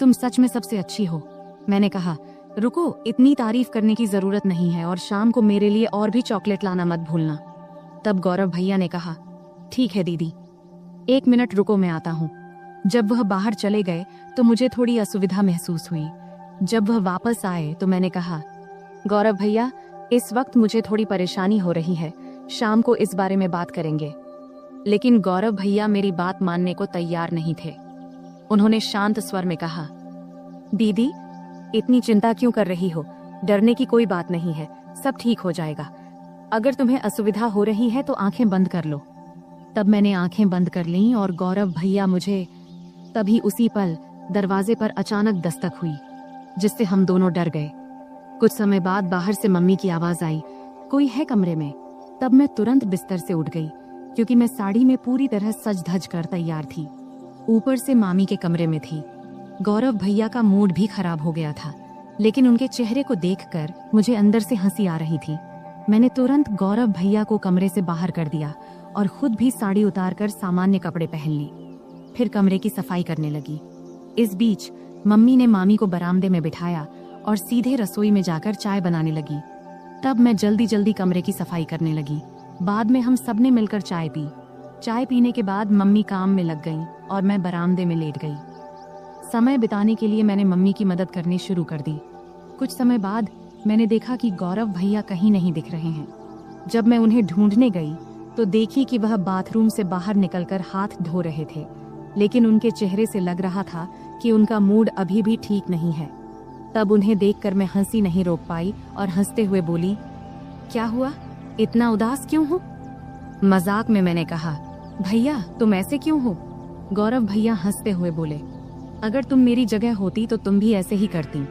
तुम सच में सबसे अच्छी हो। मैंने कहा, रुको, इतनी तारीफ करने की जरूरत नहीं है और शाम को मेरे लिए और भी चॉकलेट लाना मत भूलना। तब गौरव भैया ने कहा, ठीक है दीदी, 1 मिनट रुको, मैं आता हूँ। जब वह बाहर चले गए तो मुझे थोड़ी असुविधा महसूस हुई। जब वह वापस आए तो मैंने कहा, गौरव भैया इस वक्त मुझे थोड़ी परेशानी हो रही है, शाम को इस बारे में बात करेंगे। लेकिन गौरव भैया मेरी बात मानने को तैयार नहीं थे। उन्होंने शांत स्वर में कहा, दीदी, इतनी चिंता क्यों कर रही हो? डरने की कोई बात नहीं है, सब ठीक हो जाएगा। अगर तुम्हें असुविधा हो रही है तो आंखें बंद कर लो। तब मैंने आंखें बंद कर लीं और गौरव भैया मुझे तभी उसी पल दरवाजे पर अचानक दस्तक हुई, जिससे हम दोनों डर गए। कुछ समय बाद बाहर से मम्मी की आवाज आई, कोई है कमरे में? तब मैं तुरंत बिस्तर से उठ गई, क्योंकि मैं साड़ी में पूरी तरह सज धज कर तैयार थी। ऊपर से मामी के कमरे में थी। गौरव भैया का मूड भी खराब हो गया था, लेकिन उनके चेहरे को देखकर मुझे अंदर से हंसी आ रही थी। मैंने तुरंत गौरव भैया को कमरे से बाहर कर दिया और खुद भी साड़ी उतारकर सामान्य कपड़े पहन ली। फिर कमरे की सफाई करने लगी। इस बीच मम्मी ने मामी को बरामदे में बिठाया और सीधे रसोई में जाकर चाय बनाने लगी। तब मैं जल्दी जल्दी कमरे की सफाई करने लगी। बाद में हम सबने मिलकर चाय पी। चाय पीने के बाद मम्मी काम में लग गईं और मैं बरामदे में लेट गई। समय बिताने के लिए मैंने मम्मी की मदद करनी शुरू कर दी। कुछ समय बाद मैंने देखा कि गौरव भैया कहीं नहीं दिख रहे हैं। जब मैं उन्हें ढूंढने गई तो देखी कि वह बाथरूम से बाहर निकलकर हाथ धो रहे थे, लेकिन उनके चेहरे से लग रहा था कि उनका मूड अभी भी ठीक नहीं है। तब उन्हें देखकर मैं हंसी नहीं रोक पाई और हंसते हुए बोली, क्या हुआ, इतना उदास क्यों हो? मजाक में मैंने कहा, भैया तुम ऐसे क्यों हो? गौरव भैया हंसते हुए बोले, अगर तुम मेरी जगह होती तो तुम भी ऐसे ही करती।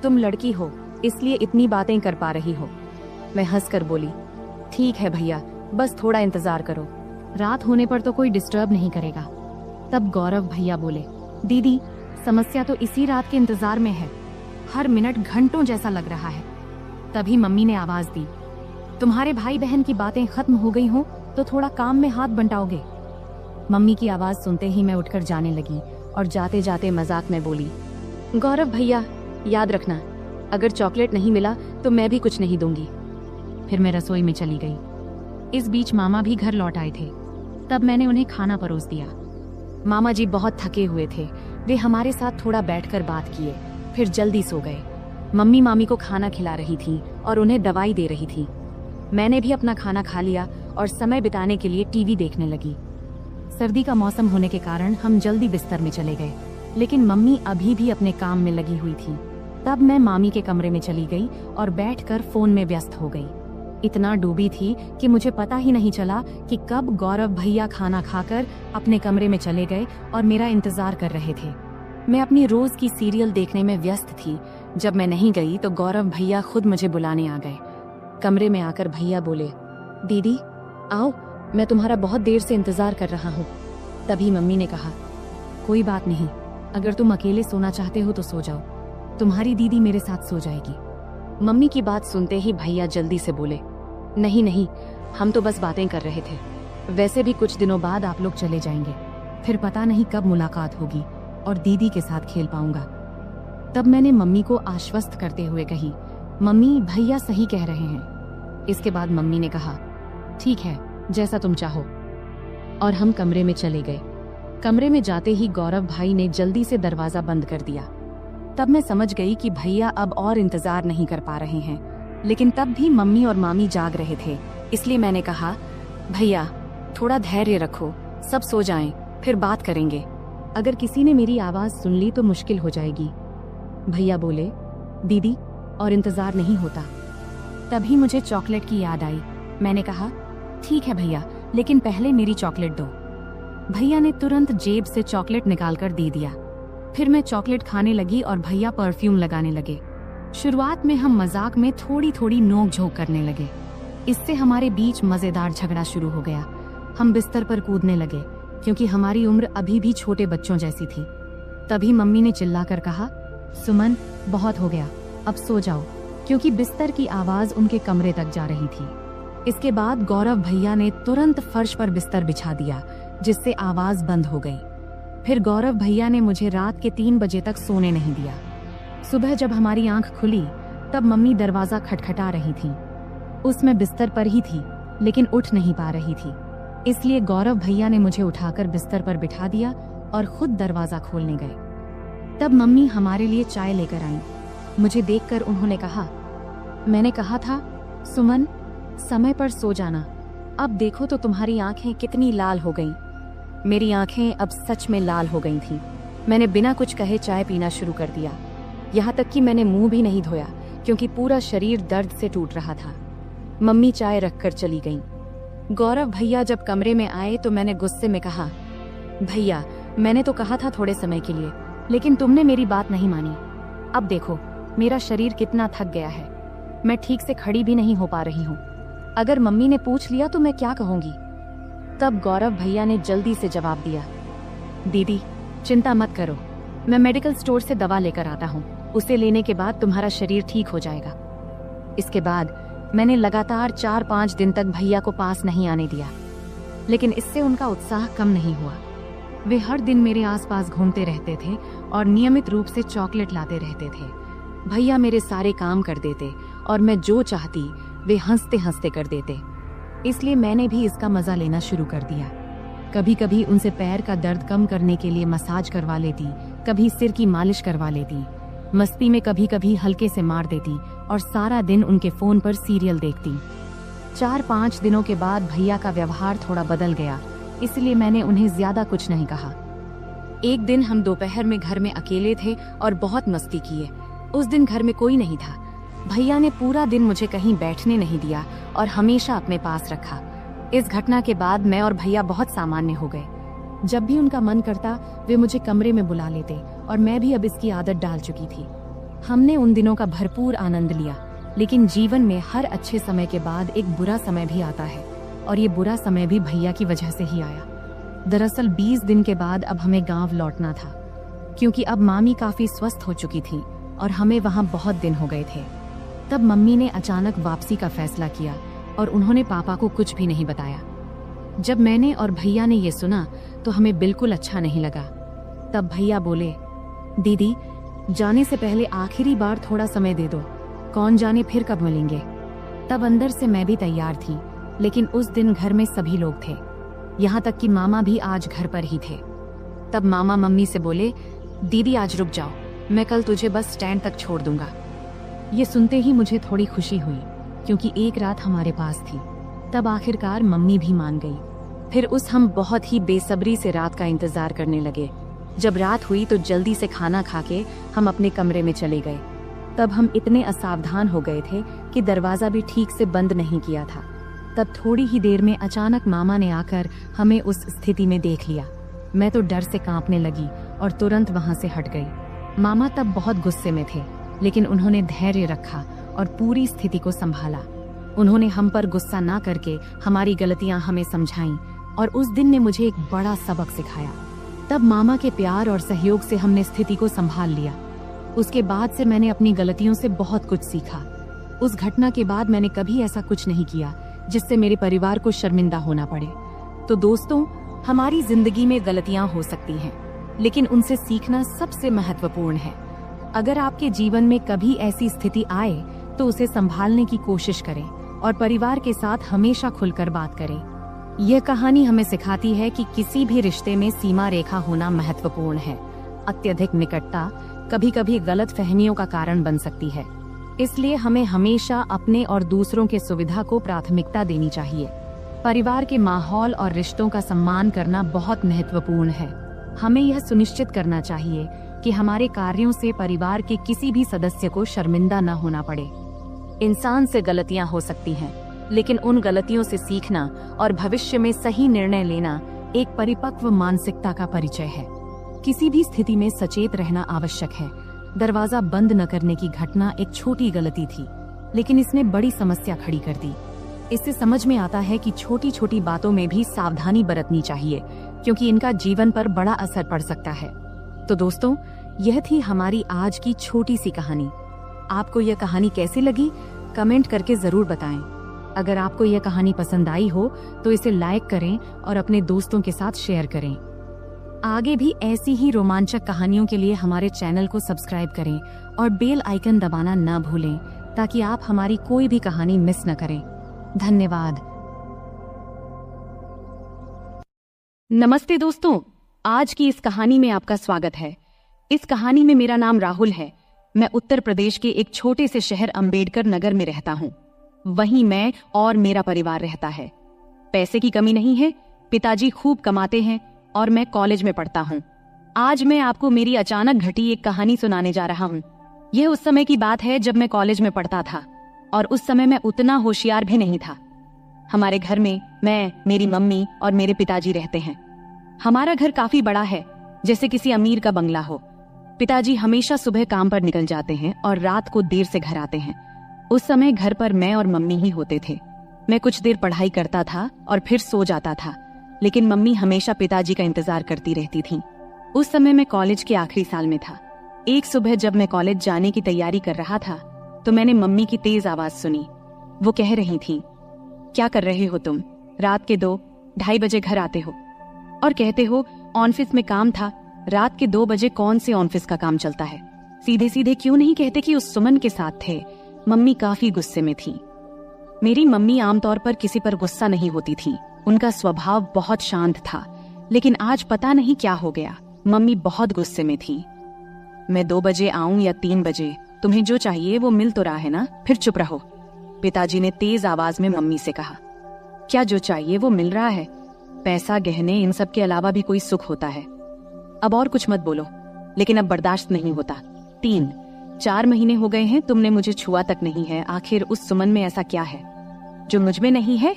तुम लड़की हो, इसलिए इतनी बातें कर पा रही हो। मैं हंसकर बोली, ठीक है भैया, बस थोड़ा इंतजार करो, रात होने पर तो कोई डिस्टर्ब नहीं करेगा। तब गौरव भैया बोले, दीदी समस्या तो इसी रात के इंतजार में है, हर मिनट घंटों जैसा लग रहा है। तभी मम्मी ने आवाज दी, तुम्हारे भाई बहन की बातें खत्म हो गई हो तो थोड़ा काम में हाथ बंटाओगे? मम्मी की आवाज सुनते ही मैं उठकर जाने लगी और जाते जाते मजाक में बोली, गौरव भैया याद रखना, अगर चॉकलेट नहीं मिला तो मैं भी कुछ नहीं दूंगी। फिर मैं रसोई में चली गई। इस बीच मामा भी घर लौट आए थे। तब मैंने उन्हें खाना परोस दिया। मामा जी बहुत थके हुए थे, वे हमारे साथ थोड़ा बैठकर बात किए, फिर जल्दी सो गए। मम्मी मामी को खाना खिला रही थी और उन्हें दवाई दे रही थी। मैंने भी अपना खाना खा लिया और समय बिताने के लिए टीवी देखने लगी। सर्दी का मौसम होने के कारण हम जल्दी बिस्तर में चले गए, लेकिन मम्मी अभी भी अपने काम में लगी हुई थी। तब मैं मामी के कमरे में चली गई और बैठकर फोन में व्यस्त हो गई। इतना डूबी थी कि मुझे पता ही नहीं चला कि कब गौरव भैया खाना खाकर अपने कमरे में चले गए और मेरा इंतजार कर रहे थे। मैं अपनी रोज की सीरियल देखने में व्यस्त थी। जब मैं नहीं गई तो गौरव भैया खुद मुझे बुलाने आ गए। कमरे में आकर भैया बोले, दीदी आओ, मैं तुम्हारा बहुत देर से इंतजार कर रहा हूँ। तभी मम्मी ने कहा, कोई बात नहीं, अगर तुम अकेले सोना चाहते हो तो सो जाओ, तुम्हारी दीदी मेरे साथ सो जाएगी। मम्मी की बात सुनते ही भैया जल्दी से बोले, नहीं नहीं, हम तो बस बातें कर रहे थे, वैसे भी कुछ दिनों बाद आप लोग चले जाएंगे, फिर पता नहीं कब मुलाकात होगी और दीदी के साथ खेल पाऊंगा। तब मैंने मम्मी को आश्वस्त करते हुए कही, मम्मी भैया सही कह रहे हैं। इसके बाद मम्मी ने कहा, ठीक है, जैसा तुम चाहो, और हम कमरे में चले गए। कमरे में जाते ही गौरव भाई ने जल्दी से दरवाजा बंद कर दिया। तब मैं समझ गई कि भैया अब और इंतजार नहीं कर पा रहे हैं, लेकिन तब भी मम्मी और मामी जाग रहे थे, इसलिए मैंने कहा, भैया थोड़ा धैर्य रखो, सब सो जाएं, फिर बात करेंगे। अगर किसी ने मेरी आवाज सुन ली तो मुश्किल हो जाएगी। भैया बोले, दीदी और इंतजार नहीं होता। तभी मुझे चॉकलेट की याद आई। मैंने कहा, ठीक है भैया, लेकिन पहले मेरी चॉकलेट दो। भैया ने तुरंत जेब से चॉकलेट निकालकर दे दिया। फिर मैं चॉकलेट खाने लगी और भैया परफ्यूम लगाने लगे। शुरुआत में हम मजाक में थोड़ी थोड़ी नोक झोंक करने लगे। इससे हमारे बीच मजेदार झगड़ा शुरू हो गया। हम बिस्तर पर कूदने लगे, क्योंकि हमारी उम्र अभी भी छोटे बच्चों जैसी थी। तभी मम्मी ने चिल्लाकर कहा, सुमन बहुत हो गया, अब सो जाओ, क्योंकि बिस्तर की आवाज उनके कमरे तक जा रही थी। इसके बाद गौरव भैया ने तुरंत फर्श पर बिस्तर बिछा दिया, जिससे आवाज बंद हो गई। फिर गौरव भैया ने मुझे रात के 3 बजे तक सोने नहीं दिया। सुबह जब हमारी आंख खुली तब मम्मी दरवाजा खटखटा रही थी। उसमें बिस्तर पर ही थी, लेकिन उठ नहीं पा रही थी, इसलिए गौरव भैया ने मुझे उठाकर बिस्तर पर बिठा दिया और खुद दरवाजा खोलने गए। तब मम्मी हमारे लिए चाय लेकर आईं। मुझे देखकर उन्होंने कहा, मैंने कहा था सुमन समय पर सो जाना, अब देखो तो तुम्हारी आंखें कितनी लाल हो गईं। मेरी आंखें अब सच में लाल हो गई थीं। मैंने बिना कुछ कहे चाय पीना शुरू कर दिया। यहाँ तक कि मैंने मुंह भी नहीं धोया क्योंकि पूरा शरीर दर्द से टूट रहा था। मम्मी चाय रखकर चली गईं। गौरव भैया जब कमरे में आए तो मैंने गुस्से में कहा, भैया मैंने तो कहा था थोड़े समय के लिए, लेकिन तुमने मेरी बात नहीं मानी। अब देखो मेरा शरीर कितना थक गया है, मैं ठीक से खड़ी भी नहीं हो पा रही हूँ। अगर मम्मी ने पूछ लिया तो मैं क्या कहूँगी। तब गौरव भैया ने जल्दी से जवाब दिया, दीदी चिंता मत करो, मैं मेडिकल स्टोर से दवा लेकर आता हूँ, उसे लेने के बाद तुम्हारा शरीर ठीक हो जाएगा। इसके बाद मैंने लगातार 4-5 दिन तक भैया को पास नहीं आने दिया, लेकिन इससे उनका उत्साह कम नहीं हुआ। वे हर दिन मेरे आसपास घूमते रहते थे और नियमित रूप से चॉकलेट लाते रहते थे। भैया मेरे सारे काम कर देते और मैं जो चाहती वे हंसते हंसते कर देते, इसलिए मैंने भी इसका मजा लेना शुरू कर दिया। कभी कभी उनसे पैर का दर्द कम करने के लिए मसाज करवा लेती, कभी सिर की मालिश करवा लेती, मस्ती में कभी कभी हल्के से मार देती और सारा दिन उनके फोन पर सीरियल देखती। 4-5 दिनों के बाद भैया का व्यवहार थोड़ा बदल गया, इसलिए मैंने उन्हें ज्यादा कुछ नहीं कहा। एक दिन हम दोपहर में घर में अकेले थे और बहुत मस्ती किए। उस दिन घर में कोई नहीं था। भैया ने पूरा दिन मुझे कहीं बैठने नहीं दिया और हमेशा अपने पास रखा। इस घटना के बाद मैं और भैया बहुत सामान्य हो गए। जब भी उनका मन करता वे मुझे कमरे में बुला लेते और मैं भी अब इसकी आदत डाल चुकी थी। हमने उन दिनों का भरपूर आनंद लिया, लेकिन जीवन में हर अच्छे समय के बाद एक बुरा समय भी आता है और ये बुरा समय भी भैया की वजह से ही आया। दरअसल 20 दिन के बाद अब हमें गांव लौटना था, क्योंकि अब मामी काफी स्वस्थ हो चुकी थी और हमें वहां बहुत दिन हो गए थे। तब मम्मी ने अचानक वापसी का फैसला किया और उन्होंने पापा को कुछ भी नहीं बताया। जब मैंने और भैया ने ये सुना तो हमें बिल्कुल अच्छा नहीं लगा। तब भैया बोले, दीदी जाने से पहले आखिरी बार थोड़ा समय दे दो, कौन जाने फिर कब मिलेंगे। तब अंदर से मैं भी तैयार थी, लेकिन उस दिन घर में सभी लोग थे, यहाँ तक कि मामा भी आज घर पर ही थे। तब मामा मम्मी से बोले, दीदी आज रुक जाओ, मैं कल तुझे बस स्टैंड तक छोड़ दूंगा। ये सुनते ही मुझे थोड़ी खुशी हुई, क्योंकि एक रात हमारे पास थी। तब आखिरकार मम्मी भी मान गई। फिर हम बहुत ही बेसब्री से रात का इंतजार करने लगे। जब रात हुई तो जल्दी से खाना खा के हम अपने कमरे में चले गए। तब हम इतने असावधान हो गए थे कि दरवाजा भी ठीक से बंद नहीं किया था। तब थोड़ी ही देर में अचानक मामा ने आकर हमें उस स्थिति में देख लिया। मैं तो डर से कांपने लगी और तुरंत वहां से हट गई। मामा तब बहुत गुस्से में थे, लेकिन उन्होंने धैर्य रखा और पूरी स्थिति को संभाला। उन्होंने हम पर गुस्सा ना करके हमारी गलतियां हमें समझाईं और उस दिन ने मुझे एक बड़ा सबक सिखाया। तब मामा के प्यार और सहयोग से हमने स्थिति को संभाल लिया। उसके बाद से मैंने अपनी गलतियों से बहुत कुछ सीखा। उस घटना के बाद मैंने कभी ऐसा कुछ नहीं किया जिससे मेरे परिवार को शर्मिंदा होना पड़े। तो दोस्तों, हमारी जिंदगी में गलतियां हो सकती हैं, लेकिन उनसे सीखना सबसे महत्वपूर्ण है। अगर आपके जीवन में कभी ऐसी स्थिति आए तो उसे संभालने की कोशिश करें और परिवार के साथ हमेशा खुलकर बात करें। यह कहानी हमें सिखाती है कि किसी भी रिश्ते में सीमा रेखा होना महत्वपूर्ण है। अत्यधिक निकटता कभी कभी गलत फहमियों का कारण बन सकती है, इसलिए हमें हमेशा अपने और दूसरों के सुविधा को प्राथमिकता देनी चाहिए। परिवार के माहौल और रिश्तों का सम्मान करना बहुत महत्वपूर्ण है। हमें यह सुनिश्चित करना चाहिए कि हमारे कार्यों से परिवार के किसी भी सदस्य को शर्मिंदा न होना पड़े। इंसान से गलतियां हो सकती हैं, लेकिन उन गलतियों से सीखना और भविष्य में सही निर्णय लेना एक परिपक्व मानसिकता का परिचय है। किसी भी स्थिति में सचेत रहना आवश्यक है। दरवाजा बंद न करने की घटना एक छोटी गलती थी, लेकिन इसने बड़ी समस्या खड़ी कर दी। इससे समझ में आता है कि छोटी छोटी बातों में भी सावधानी बरतनी चाहिए, क्योंकि इनका जीवन पर बड़ा असर पड़ सकता है। तो दोस्तों, यह थी हमारी आज की छोटी सी कहानी। आपको यह कहानी कैसी लगी, कमेंट करके जरूर बताएं। अगर आपको यह कहानी पसंद आई हो तो इसे लाइक करें और अपने दोस्तों के साथ शेयर करें। आगे भी ऐसी ही रोमांचक कहानियों के लिए हमारे चैनल को सब्सक्राइब करें और बेल आइकन दबाना न भूलें, ताकि आप हमारी कोई भी कहानी मिस न करें। धन्यवाद। नमस्ते दोस्तों, आज की इस कहानी में आपका स्वागत है। इस कहानी में मेरा नाम राहुल है। मैं उत्तर प्रदेश के एक छोटे से शहर अंबेडकर नगर में रहता हूँ। वहीं मैं और मेरा परिवार रहता है। पैसे की कमी नहीं है, पिताजी खूब कमाते हैं और मैं कॉलेज में पढ़ता हूँ। आज मैं आपको मेरी अचानक घटी एक कहानी सुनाने जा रहा हूँ। यह उस समय की बात है जब मैं कॉलेज में पढ़ता था, और उस समय मैं उतना होशियार भी नहीं था। हमारे घर में मैं, मेरी मम्मी और मेरे पिताजी रहते हैं। हमारा घर काफी बड़ा है, जैसे किसी अमीर का बंगला हो। पिताजी हमेशा सुबह काम पर निकल जाते हैं और रात को देर से घर आते हैं। उस समय घर पर मैं और मम्मी ही होते थे। मैं कुछ देर पढ़ाई करता था और फिर सो जाता था, लेकिन मम्मी हमेशा पिताजी का इंतजार करती रहती थी। उस समय मैं कॉलेज के आखिरी साल में था। एक सुबह जब मैं कॉलेज जाने की तैयारी कर रहा था तो मैंने मम्मी की तेज आवाज सुनी। वो कह रही थी, क्या कर रहे हो तुम? रात के 2-2:30 बजे घर आते हो और कहते हो ऑफिस में काम था। रात के 2 बजे कौन से ऑफिस का काम चलता है? सीधे सीधे क्यों नहीं कहते कि उस सुमन के साथ थे? मम्मी काफी गुस्से में थी। मेरी मम्मी आमतौर पर किसी पर गुस्सा नहीं होती थी। उनका स्वभाव बहुत शांत था, लेकिन आज पता नहीं क्या हो गया, मम्मी बहुत गुस्से में थी। मैं 2 बजे आऊं या 3 बजे, तुम्हें जो चाहिए वो मिल तो रहा है ना, फिर चुप रहो। पिताजी ने तेज आवाज में मम्मी से कहा। क्या जो चाहिए वो मिल रहा है? पैसा, गहने, इन सब के अलावा भी कोई सुख होता है। अब और कुछ मत बोलो, लेकिन अब बर्दाश्त नहीं होता। 3-4 महीने हो गए हैं तुमने मुझे छुआ तक नहीं है। आखिर उस सुमन में ऐसा क्या है जो मुझ में नहीं है?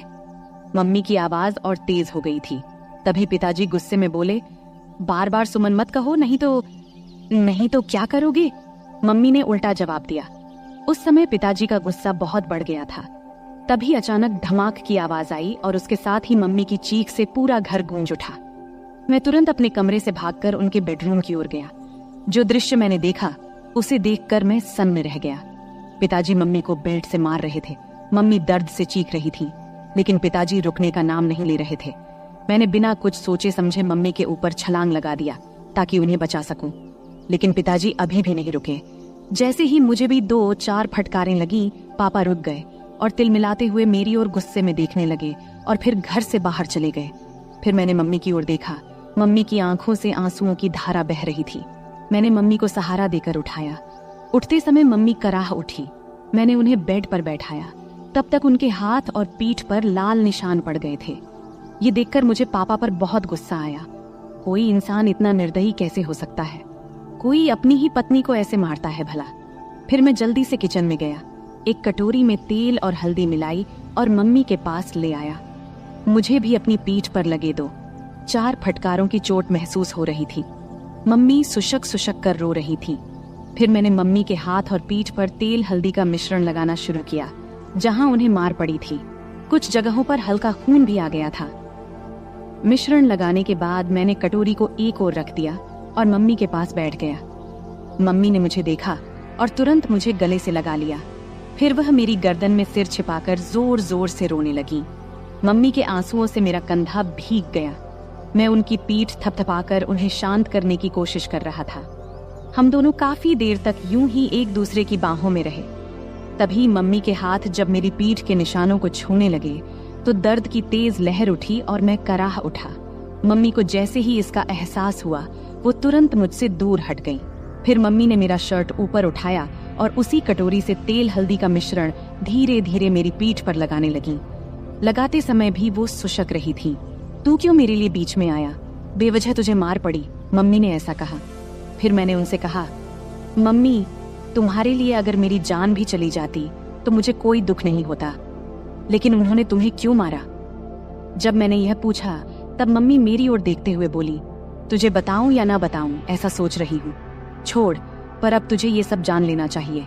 मम्मी की आवाज और तेज हो गई थी। तभी पिताजी गुस्से में बोले, बार बार सुमन मत कहो, नहीं तो क्या करोगे? मम्मी ने उल्टा जवाब दिया। उस समय पिताजी का गुस्सा बहुत बढ़ गया था। तभी अचानक धमाक की आवाज आई और उसके साथ ही मम्मी की चीख से पूरा घर गूंज उठा। मैं तुरंत अपने कमरे से भागकर उनके बेडरूम की ओर गया। जो दृश्य मैंने देखा उसे देखकर मैं सन्न रह गया। पिताजी मम्मी को बेल्ट से मार रहे थे। मम्मी दर्द से चीख रही थी, लेकिन पिताजी रुकने का नाम नहीं ले रहे थे। मैंने बिना कुछ सोचे समझे मम्मी के ऊपर छलांग लगा दिया ताकि उन्हें बचा सकूं, लेकिन पिताजी अभी भी नहीं रुके। जैसे ही मुझे भी 2-4 फटकारें लगी, पापा रुक गए और तिलमिलाते हुए मेरी ओर गुस्से में देखने लगे और फिर घर से बाहर चले गए। फिर मैंने मम्मी की ओर देखा। मम्मी की आंखों से आंसुओं की धारा बह रही थी। मैंने मम्मी को सहारा देकर उठाया। उठते समय मम्मी कराह उठी। मैंने उन्हें बेड पर बैठाया। तब तक उनके हाथ और पीठ पर लाल निशान पड़ गए थे। ये देखकर मुझे पापा पर बहुत गुस्सा आया। कोई इंसान इतना निर्दयी कैसे हो सकता है? कोई अपनी ही पत्नी को ऐसे मारता है भला? फिर मैं जल्दी से किचन में गया, एक कटोरी में तेल और हल्दी मिलाई और मम्मी के पास ले आया। मुझे भी अपनी पीठ पर लगे 2-4 फटकारों की चोट महसूस हो रही थी। मम्मी सुशक सुशक कर रो रही थी। फिर मैंने मम्मी के हाथ और पीठ पर तेल हल्दी का मिश्रण लगाना शुरू किया, जहां उन्हें मार पड़ी थी। कुछ जगहों पर हल्का खून भी आ गया था। मिश्रण लगाने के बाद मैंने कटोरी को एक ओर रख दिया और मम्मी के पास बैठ गया। मम्मी ने मुझे देखा और तुरंत मुझे गले से लगा लिया। फिर वह मेरी गर्दन में सिर छिपाकर जोर जोर से रोने लगी। मम्मी के आंसुओं से मेरा कंधा भीग गया। मैं उनकी पीठ थपथपाकर उन्हें शांत करने की कोशिश कर रहा था। हम दोनों काफी देर तक यूं ही एक दूसरे की बाहों में रहे। तभी मम्मी के हाथ जब मेरी पीठ के निशानों को छूने लगे तो दर्द की तेज लहर उठी और मैं कराह उठा। मम्मी को जैसे ही इसका एहसास हुआ वो तुरंत मुझसे दूर हट गई। फिर मम्मी ने मेरा शर्ट ऊपर उठाया और उसी कटोरी से तेल हल्दी का मिश्रण धीरे धीरे मेरी पीठ पर लगाने लगी। लगाते समय भी वो सुशक रही थी। तू क्यों मेरे लिए बीच में आया? बेवजह तुझे मार पड़ी, मम्मी ने ऐसा कहा। फिर मैंने उनसे कहा, मम्मी, तुम्हारे लिए अगर मेरी जान भी चली जाती तो मुझे कोई दुख नहीं होता, लेकिन उन्होंने तुम्हें क्यों मारा? जब मैंने यह पूछा तब मम्मी मेरी ओर देखते हुए बोली, तुझे बताऊं या ना बताऊं ऐसा सोच रही हूँ। छोड़, पर अब तुझे ये सब जान लेना चाहिए।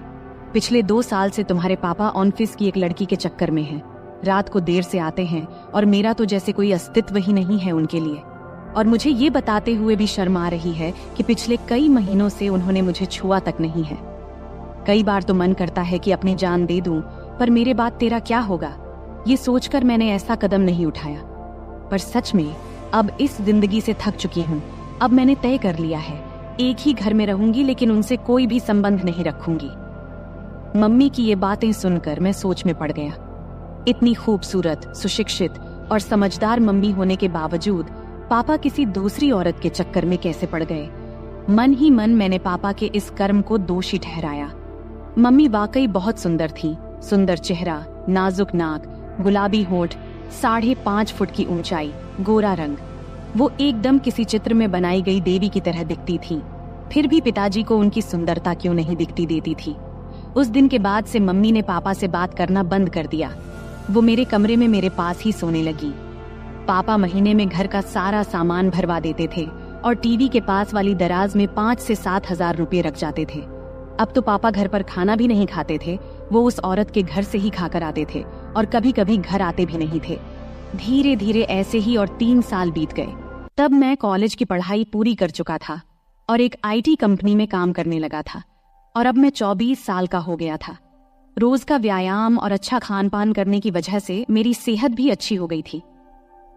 पिछले 2 साल से तुम्हारे पापा ऑफिस की एक लड़की के चक्कर में हैं। रात को देर से आते हैं और मेरा तो जैसे कोई अस्तित्व ही नहीं है उनके लिए। और मुझे ये बताते हुए भी शर्म आ रही है कि पिछले कई महीनों से उन्होंने मुझे छुआ तक नहीं है। कई बार तो मन करता है कि अपनी जान दे दूं, पर मेरे बाद तेरा क्या होगा, ये सोचकर मैंने ऐसा कदम नहीं उठाया। पर सच में अब इस जिंदगी से थक चुकी हूँ। अब मैंने तय कर लिया है, एक ही घर में रहूंगी, लेकिन उनसे कोई भी संबंध नहीं रखूंगी। मम्मी की ये बातें सुनकर मैं सोच में पड़ गया। इतनी खूबसूरत, सुशिक्षित और समझदार मम्मी होने के बावजूद पापा किसी दूसरी औरत के चक्कर में कैसे पड़ गए? मन ही मन मैंने पापा के इस कर्म को दोषी ठहराया। मम्मी वाकई बहुत सुंदर थी। सुंदर चेहरा, नाजुक नाक, गुलाबी होंठ, 5.5 फुट की ऊंचाई, गोरा रंग। वो एकदम किसी चित्र में बनाई गई देवी की तरह दिखती थी। फिर भी पिताजी को उनकी सुंदरता क्यों नहीं दिखती देती थी। उस दिन के बाद से मम्मी ने पापा से बात करना बंद कर दिया। वो मेरे कमरे में मेरे पास ही सोने लगी। पापा महीने में घर का सारा सामान भरवा देते थे और टीवी के पास वाली दराज में 5 से 7 हजार रुपये रख जाते थे। अब तो पापा घर पर खाना भी नहीं खाते थे, वो उस औरत के घर से ही खाकर आते थे और कभी कभी घर आते भी नहीं थे। धीरे धीरे ऐसे ही और 3 साल बीत गए। तब मैं कॉलेज की पढ़ाई पूरी कर चुका था और एक IT कंपनी में काम करने लगा था और अब मैं 24 साल का हो गया था। रोज का व्यायाम और अच्छा खान पान करने की वजह से मेरी सेहत भी अच्छी हो गई थी।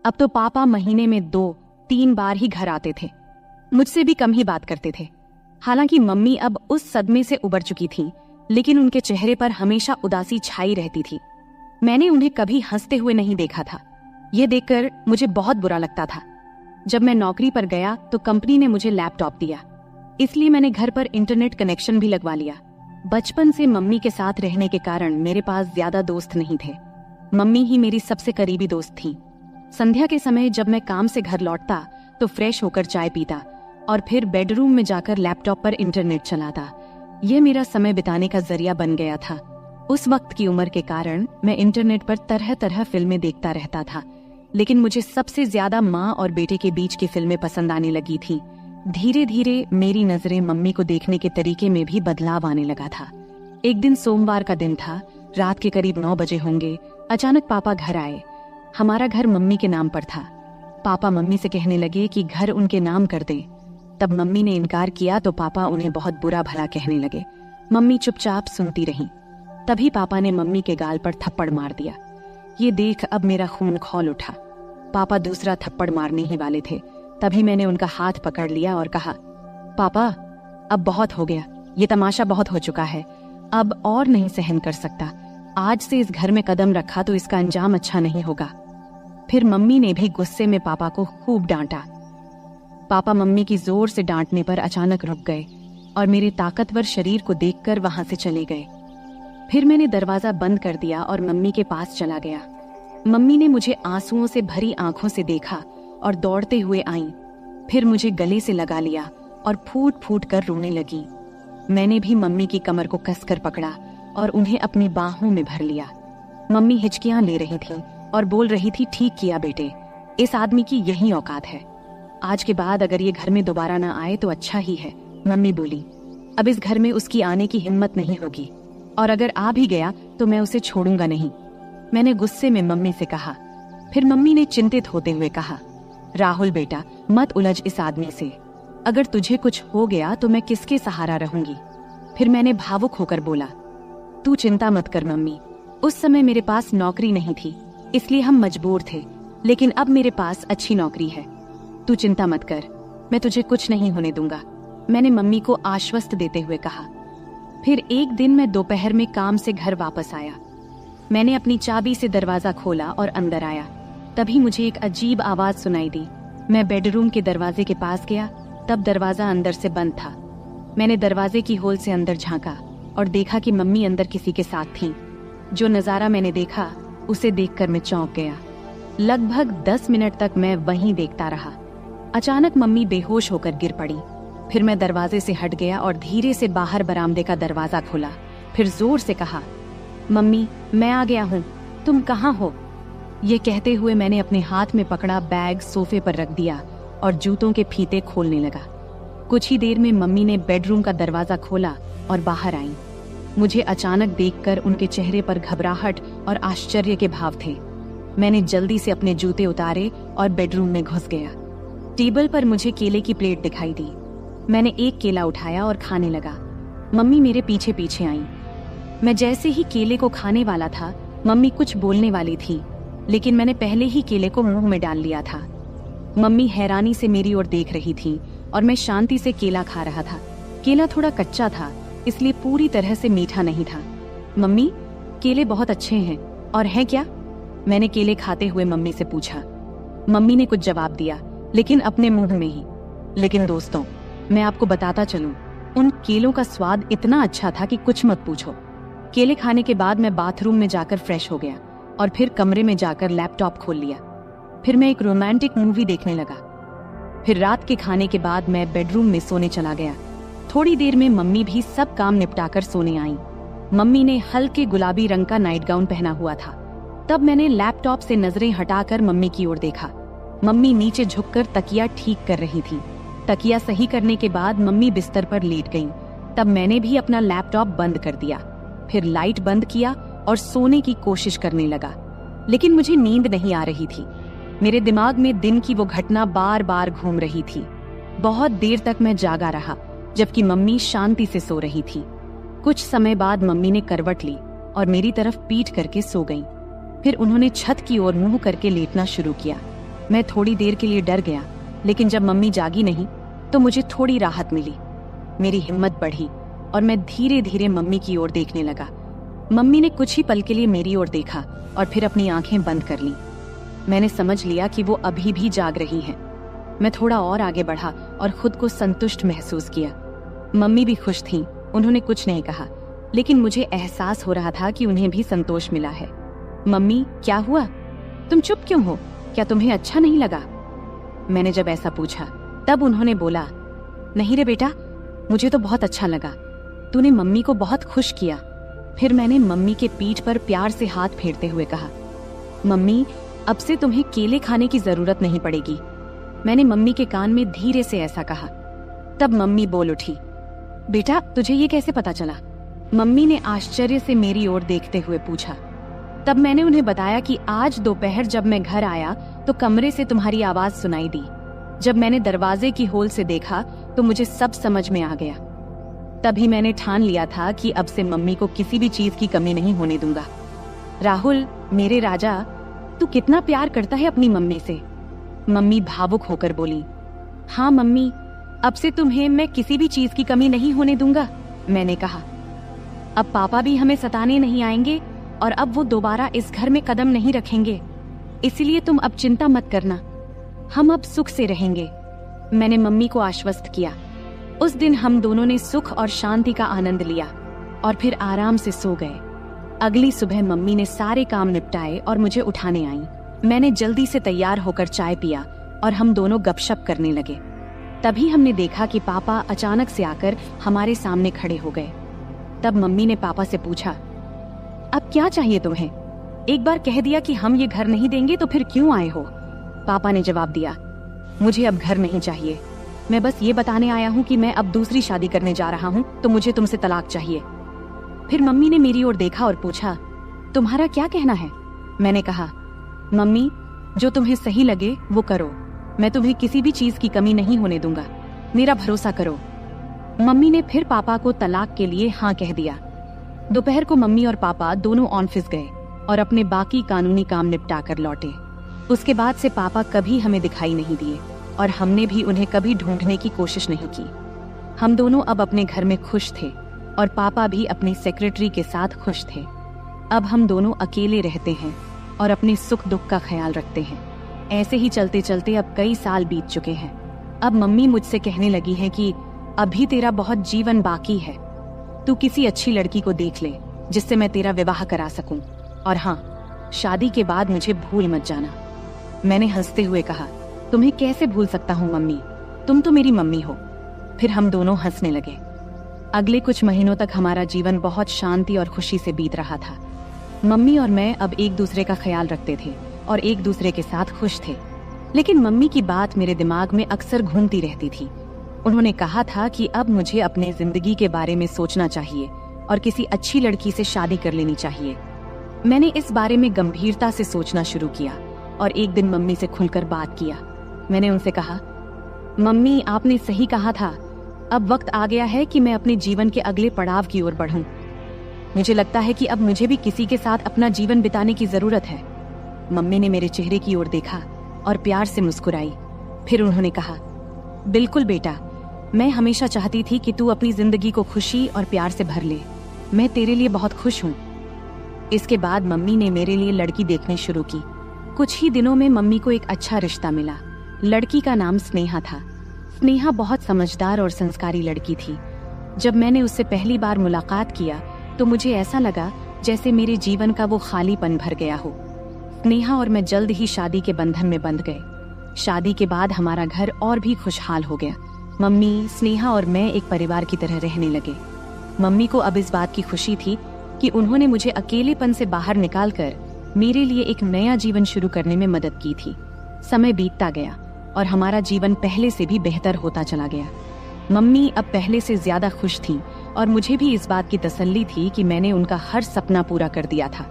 अब तो पापा महीने में 2-3 बार ही घर आते थे, मुझसे भी कम ही बात करते थे। हालांकि मम्मी अब उस सदमे से उबर चुकी थी, लेकिन उनके चेहरे पर हमेशा उदासी छाई रहती थी। मैंने उन्हें कभी हंसते हुए नहीं देखा था। यह देखकर मुझे बहुत बुरा लगता था। जब मैं नौकरी पर गया तो कंपनी ने मुझे लैपटॉप दिया, इसलिए मैंने घर पर इंटरनेट कनेक्शन भी लगवा लिया। बचपन से मम्मी के साथ रहने के कारण मेरे पास ज्यादा दोस्त नहीं थे। मम्मी ही मेरी सबसे करीबी दोस्त थी। संध्या के समय जब मैं काम से घर लौटता तो फ्रेश होकर चाय पीता और फिर बेडरूम में जाकर लैपटॉप पर इंटरनेट चलाता। यह मेरा समय बिताने का जरिया बन गया था। उस वक्त की उम्र के कारण मैं इंटरनेट पर तरह तरह फिल्में देखता रहता था, लेकिन मुझे सबसे ज्यादा माँ और बेटे के बीच की फिल्में पसंद आने लगी थी। धीरे धीरे मेरी नजरें मम्मी को देखने के तरीके में भी बदलाव आने लगा था। एक दिन सोमवार का दिन था, रात के करीब 9 बजे होंगे। अचानक पापा घर आए। हमारा घर मम्मी के नाम पर था। पापा मम्मी से कहने लगे कि घर उनके नाम कर दें। तब मम्मी ने इनकार किया तो पापा उन्हें बहुत बुरा भला कहने लगे। मम्मी चुपचाप सुनती रहीं। तभी पापा ने मम्मी के गाल पर थप्पड़ मार दिया। ये देख अब मेरा खून खौल उठा। पापा दूसरा थप्पड़ मारने ही वाले थे, तभी मैंने उनका हाथ पकड़ लिया और कहा, पापा अब बहुत हो गया, ये तमाशा बहुत हो चुका है, अब और नहीं सहन कर सकता। आज से इस घर में कदम रखा तो इसका अंजाम अच्छा नहीं होगा। फिर मम्मी ने भी गुस्से में पापा को खूब डांटा। पापा मम्मी की जोर से डांटने पर अचानक रुक गए और मेरे ताकतवर शरीर को देखकर वहां से चले गए। फिर मैंने दरवाजा बंद कर दिया और मम्मी के पास चला गया। मम्मी ने मुझे आंसुओं से भरी आंखों से देखा और दौड़ते हुए आईं। फिर मुझे गले से लगा लिया और फूट फूट कर रोने लगी। मैंने भी मम्मी की कमर को कसकर पकड़ा और उन्हें अपनी बाहों में भर लिया। मम्मी हिचकियां ले रही थीं और बोल रही थी, ठीक किया बेटे, इस आदमी की यही औकात है। आज के बाद अगर ये घर में दोबारा ना आए तो अच्छा ही है। मम्मी बोली, अब इस घर में उसकी आने की हिम्मत नहीं होगी और अगर आ भी गया तो मैं उसे छोड़ूंगा नहीं। मैंने गुस्से में मम्मी से कहा। फिर मम्मी ने चिंतित होते हुए कहा, राहुल बेटा, मत उलझ इस आदमी से। अगर तुझे कुछ हो गया तो मैं किसके सहारा रहूंगी। फिर मैंने भावुक होकर बोला, तू चिंता मत कर मम्मी, उस समय मेरे पास नौकरी नहीं थी इसलिए हम मजबूर थे, लेकिन अब मेरे पास अच्छी नौकरी है। तू चिंता मत कर, मैं तुझे कुछ नहीं होने दूंगा, मैंने मम्मी को आश्वस्त देते हुए कहा। फिर एक दिन मैं दोपहर में काम से घर वापस आया। मैंने अपनी चाबी से दरवाजा खोला और अंदर आया। तभी मुझे एक अजीब आवाज सुनाई दी। मैं बेडरूम के दरवाजे के पास गया, तब दरवाजा अंदर से बंद था। मैंने दरवाजे की होल से अंदर झांका और देखा कि मम्मी अंदर किसी के साथ थीं। जो नजारा मैंने देखा उसे देखकर मैं चौंक गया। लगभग 10 मिनट तक मैं वहीं देखता रहा। अचानक मम्मी बेहोश होकर गिर पड़ी। फिर मैं दरवाजे से हट गया और धीरे से बाहर बरामदे का दरवाजा खोला। फिर जोर से कहा, मम्मी मैं आ गया हूँ, तुम कहाँ हो। ये कहते हुए मैंने अपने हाथ में पकड़ा बैग सोफे पर रख दिया और जूतों के फीते खोलने लगा। कुछ ही देर में मम्मी ने बेडरूम का दरवाजा खोला और बाहर आई। मुझे अचानक देखकर उनके चेहरे पर घबराहट और आश्चर्य के भाव थे। मैंने जल्दी से अपने जूते उतारे और बेडरूम में घुस गया। टेबल पर मुझे केले की प्लेट दिखाई दी। मैंने एक केला उठाया और खाने लगा। मम्मी मेरे पीछे पीछे आई। मैं जैसे ही केले को खाने वाला था, मम्मी कुछ बोलने वाली थी, लेकिन मैंने पहले ही केले को मुंह में डाल लिया था। मम्मी हैरानी से मेरी ओर देख रही थी और मैं शांति से केला खा रहा था। केला थोड़ा कच्चा था, इसलिए पूरी तरह से मीठा नहीं था। मम्मी, केले बहुत अच्छे हैं और है क्या? मैंने केले खाते हुए मम्मी से पूछा। मम्मी ने कुछ जवाब दिया, लेकिन अपने मुंह में ही। लेकिन दोस्तों, मैं आपको बताता चलूं, उन केलों का स्वाद इतना अच्छा था कि कुछ मत पूछो। केले खाने के बाद मैं बाथरूम में जाकर फ्रेश हो गया और फिर कमरे में जाकर लैपटॉप खोल लिया। फिर मैं एक रोमांटिक मूवी देखने लगा। फिर रात के खाने के बाद मैं बेडरूम में सोने चला गया। थोड़ी देर में मम्मी भी सब काम निपटाकर सोने आईं। मम्मी ने हल्के गुलाबी रंग का नाइट गाउन पहना हुआ था। तब मैंने लैपटॉप से नजरें हटाकर मम्मी की ओर देखा। मम्मी नीचे झुककर तकिया ठीक कर रही थी। तकिया सही करने के बाद मम्मी बिस्तर पर लेट गईं। तब मैंने भी अपना लैपटॉप बंद कर दिया, फिर लाइट बंद किया और सोने की कोशिश करने लगा। लेकिन मुझे नींद नहीं आ रही थी। मेरे दिमाग में दिन की वो घटना बार बार घूम रही थी। बहुत देर तक मैं जागा रहा, जबकि मम्मी शांति से सो रही थी। कुछ समय बाद मम्मी ने करवट ली और मेरी तरफ पीठ करके सो गईं। फिर उन्होंने छत की ओर मुंह करके लेटना शुरू किया। मैं थोड़ी देर के लिए डर गया, लेकिन जब मम्मी जागी नहीं तो मुझे थोड़ी राहत मिली। मेरी हिम्मत बढ़ी और मैं धीरे धीरे मम्मी की ओर देखने लगा। मम्मी ने कुछ ही पल के लिए मेरी ओर देखा और फिर अपनी आंखें बंद कर लीं। मैंने समझ लिया कि वो अभी भी जाग रही हैं। मैं थोड़ा और आगे बढ़ा और खुद को संतुष्ट महसूस किया। मम्मी भी खुश थीं, उन्होंने कुछ नहीं कहा, लेकिन मुझे एहसास हो रहा था कि उन्हें भी संतोष मिला है। मम्मी, क्या हुआ? तुम चुप क्यों हो? क्या तुम्हें अच्छा नहीं लगा? मैंने जब ऐसा पूछा तब उन्होंने बोला, नहीं रे बेटा, मुझे तो बहुत अच्छा लगा। तूने मम्मी को बहुत खुश किया। फिर मैंने मम्मी के पीठ पर प्यार से हाथ फेरते हुए कहा, मम्मी, अब से तुम्हें केले खाने की जरूरत नहीं पड़ेगी। मैंने मम्मी के कान में धीरे से ऐसा कहा। तब मम्मी बोल उठी, बेटा, तुझे ये कैसे पता चला? मम्मी ने आश्चर्य से मेरी ओर देखते हुए पूछा। तब मैंने उन्हें बताया कि आज दोपहर जब मैं घर आया तो कमरे से तुम्हारी आवाज सुनाई दी। जब मैंने दरवाजे की होल से देखा तो मुझे सब समझ में आ गया। तभी मैंने ठान लिया था कि अब से मम्मी को किसी भी चीज की कमी नहीं होने दूंगा। राहुल, मेरे राजा, तू कितना प्यार करता है अपनी मम्मी से। मम्मी भावुक होकर बोली, हाँ मम्मी, अब से तुम्हें मैं किसी भी चीज की कमी नहीं होने दूंगा। मैंने कहा, अब पापा भी हमें सताने नहीं आएंगे और अब वो दोबारा इस घर में कदम नहीं रखेंगे, इसलिए तुम अब चिंता मत करना, हम अब सुख से रहेंगे। मैंने मम्मी को आश्वस्त किया। उस दिन हम दोनों ने सुख और शांति का आनंद लिया और फिर आराम से सो गए। अगली सुबह मम्मी ने सारे काम निपटाए और मुझे उठाने आईं। मैंने जल्दी से तैयार होकर चाय पिया और हम दोनों गपशप करने लगे। तभी हमने देखा कि पापा अचानक से आकर हमारे सामने खड़े हो गए। तब मम्मी ने पापा से पूछा, अब क्या चाहिए तुम्हें? एक बार कह दिया कि हम ये घर नहीं देंगे तो फिर क्यों आए हो? पापा ने जवाब दिया, मुझे अब घर नहीं चाहिए, मैं बस ये बताने आया हूँ कि मैं अब दूसरी शादी करने जा रहा हूँ, तो मुझे तुमसे तलाक चाहिए। फिर मम्मी ने मेरी ओर देखा और पूछा, तुम्हारा क्या कहना है? मैंने कहा, मम्मी, जो तुम्हें सही लगे वो करो, मैं तुम्हें किसी भी चीज की कमी नहीं होने दूंगा, मेरा भरोसा करो। मम्मी ने फिर पापा को तलाक के लिए हाँ कह दिया। दोपहर को मम्मी और पापा दोनों ऑफिस गए और अपने बाकी कानूनी काम निपटा कर लौटे। उसके बाद से पापा कभी हमें दिखाई नहीं दिए और हमने भी उन्हें कभी ढूंढने की कोशिश नहीं की। हम दोनों अब अपने घर में खुश थे और पापा भी अपनी सेक्रेटरी के साथ खुश थे। अब हम दोनों अकेले रहते हैं और अपने सुख दुख का ख्याल रखते हैं। ऐसे ही चलते चलते अब कई साल बीत चुके हैं। अब मम्मी मुझसे कहने लगी है कि अभी तेरा बहुत जीवन बाकी है, तू किसी अच्छी लड़की को देख ले जिससे मैं तेरा विवाह करा सकूं, और हाँ, शादी के बाद मुझे भूल मत जाना। मैंने हंसते हुए कहा, तुम्हें कैसे भूल सकता हूँ मम्मी, तुम तो मेरी मम्मी हो। फिर हम दोनों हंसने लगे। अगले कुछ महीनों तक हमारा जीवन बहुत शांति और खुशी से बीत रहा था। मम्मी और मैं अब एक दूसरे का ख्याल रखते थे और एक दूसरे के साथ खुश थे। लेकिन मम्मी की बात मेरे दिमाग में अक्सर घूमती रहती थी। उन्होंने कहा था कि अब मुझे अपने जिंदगी के बारे में सोचना चाहिए और किसी अच्छी लड़की से शादी कर लेनी चाहिए। मैंने इस बारे में गंभीरता से सोचना शुरू किया और एक दिन मम्मी से खुलकर बात किया। मैंने उनसे कहा, मम्मी, आपने सही कहा था, अब वक्त आ गया है कि मैं अपने जीवन के अगले पड़ाव की ओर बढ़ूं। मुझे लगता है कि अब मुझे भी किसी के साथ अपना जीवन बिताने की जरूरत है। मम्मी ने मेरे चेहरे की ओर देखा और प्यार से मुस्कुराई। फिर उन्होंने कहा, बिल्कुल बेटा, मैं हमेशा चाहती थी कि तू अपनी जिंदगी को खुशी और प्यार से भर ले। मैं तेरे लिए बहुत खुश हूँ। इसके बाद मम्मी ने मेरे लिए लड़की देखनी शुरू की। कुछ ही दिनों में मम्मी को एक अच्छा रिश्ता मिला। लड़की का नाम स्नेहा था। स्नेहा बहुत समझदार और संस्कारी लड़की थी। जब मैंने उससे पहली बार मुलाकात किया तो मुझे ऐसा लगा जैसे मेरे जीवन का वो खालीपन भर गया हो। स्नेहा और मैं जल्द ही शादी के बंधन में बंध गए। शादी के बाद हमारा घर और भी खुशहाल हो गया। मम्मी, स्नेहा और मैं एक परिवार की तरह रहने लगे। मम्मी को अब इस बात की खुशी थी कि उन्होंने मुझे अकेलेपन से बाहर निकालकर मेरे लिए एक नया जीवन शुरू करने में मदद की थी। समय बीतता गया और हमारा जीवन पहले से भी बेहतर होता चला गया। मम्मी अब पहले से ज्यादा खुश थीं और मुझे भी इस बात की तसल्ली थी कि मैंने उनका हर सपना पूरा कर दिया था।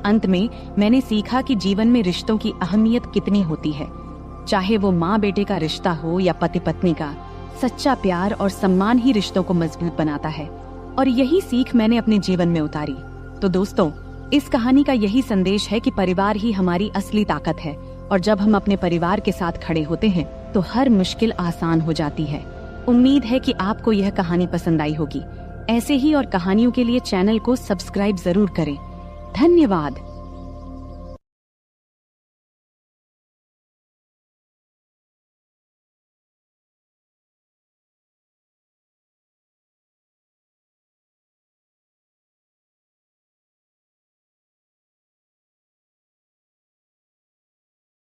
अंत में मैंने सीखा कि जीवन में रिश्तों की अहमियत कितनी होती है। चाहे वो माँ बेटे का रिश्ता हो या पति पत्नी का, सच्चा प्यार और सम्मान ही रिश्तों को मजबूत बनाता है। और यही सीख मैंने अपने जीवन में उतारी। तो दोस्तों, इस कहानी का यही संदेश है कि परिवार ही हमारी असली ताकत है और जब हम अपने परिवार के साथ खड़े होते हैं तो हर मुश्किल आसान हो जाती है। उम्मीद है कि आपको यह कहानी पसंद आई होगी। ऐसे ही और कहानियों के लिए चैनल को सब्सक्राइब जरूर करें। धन्यवाद।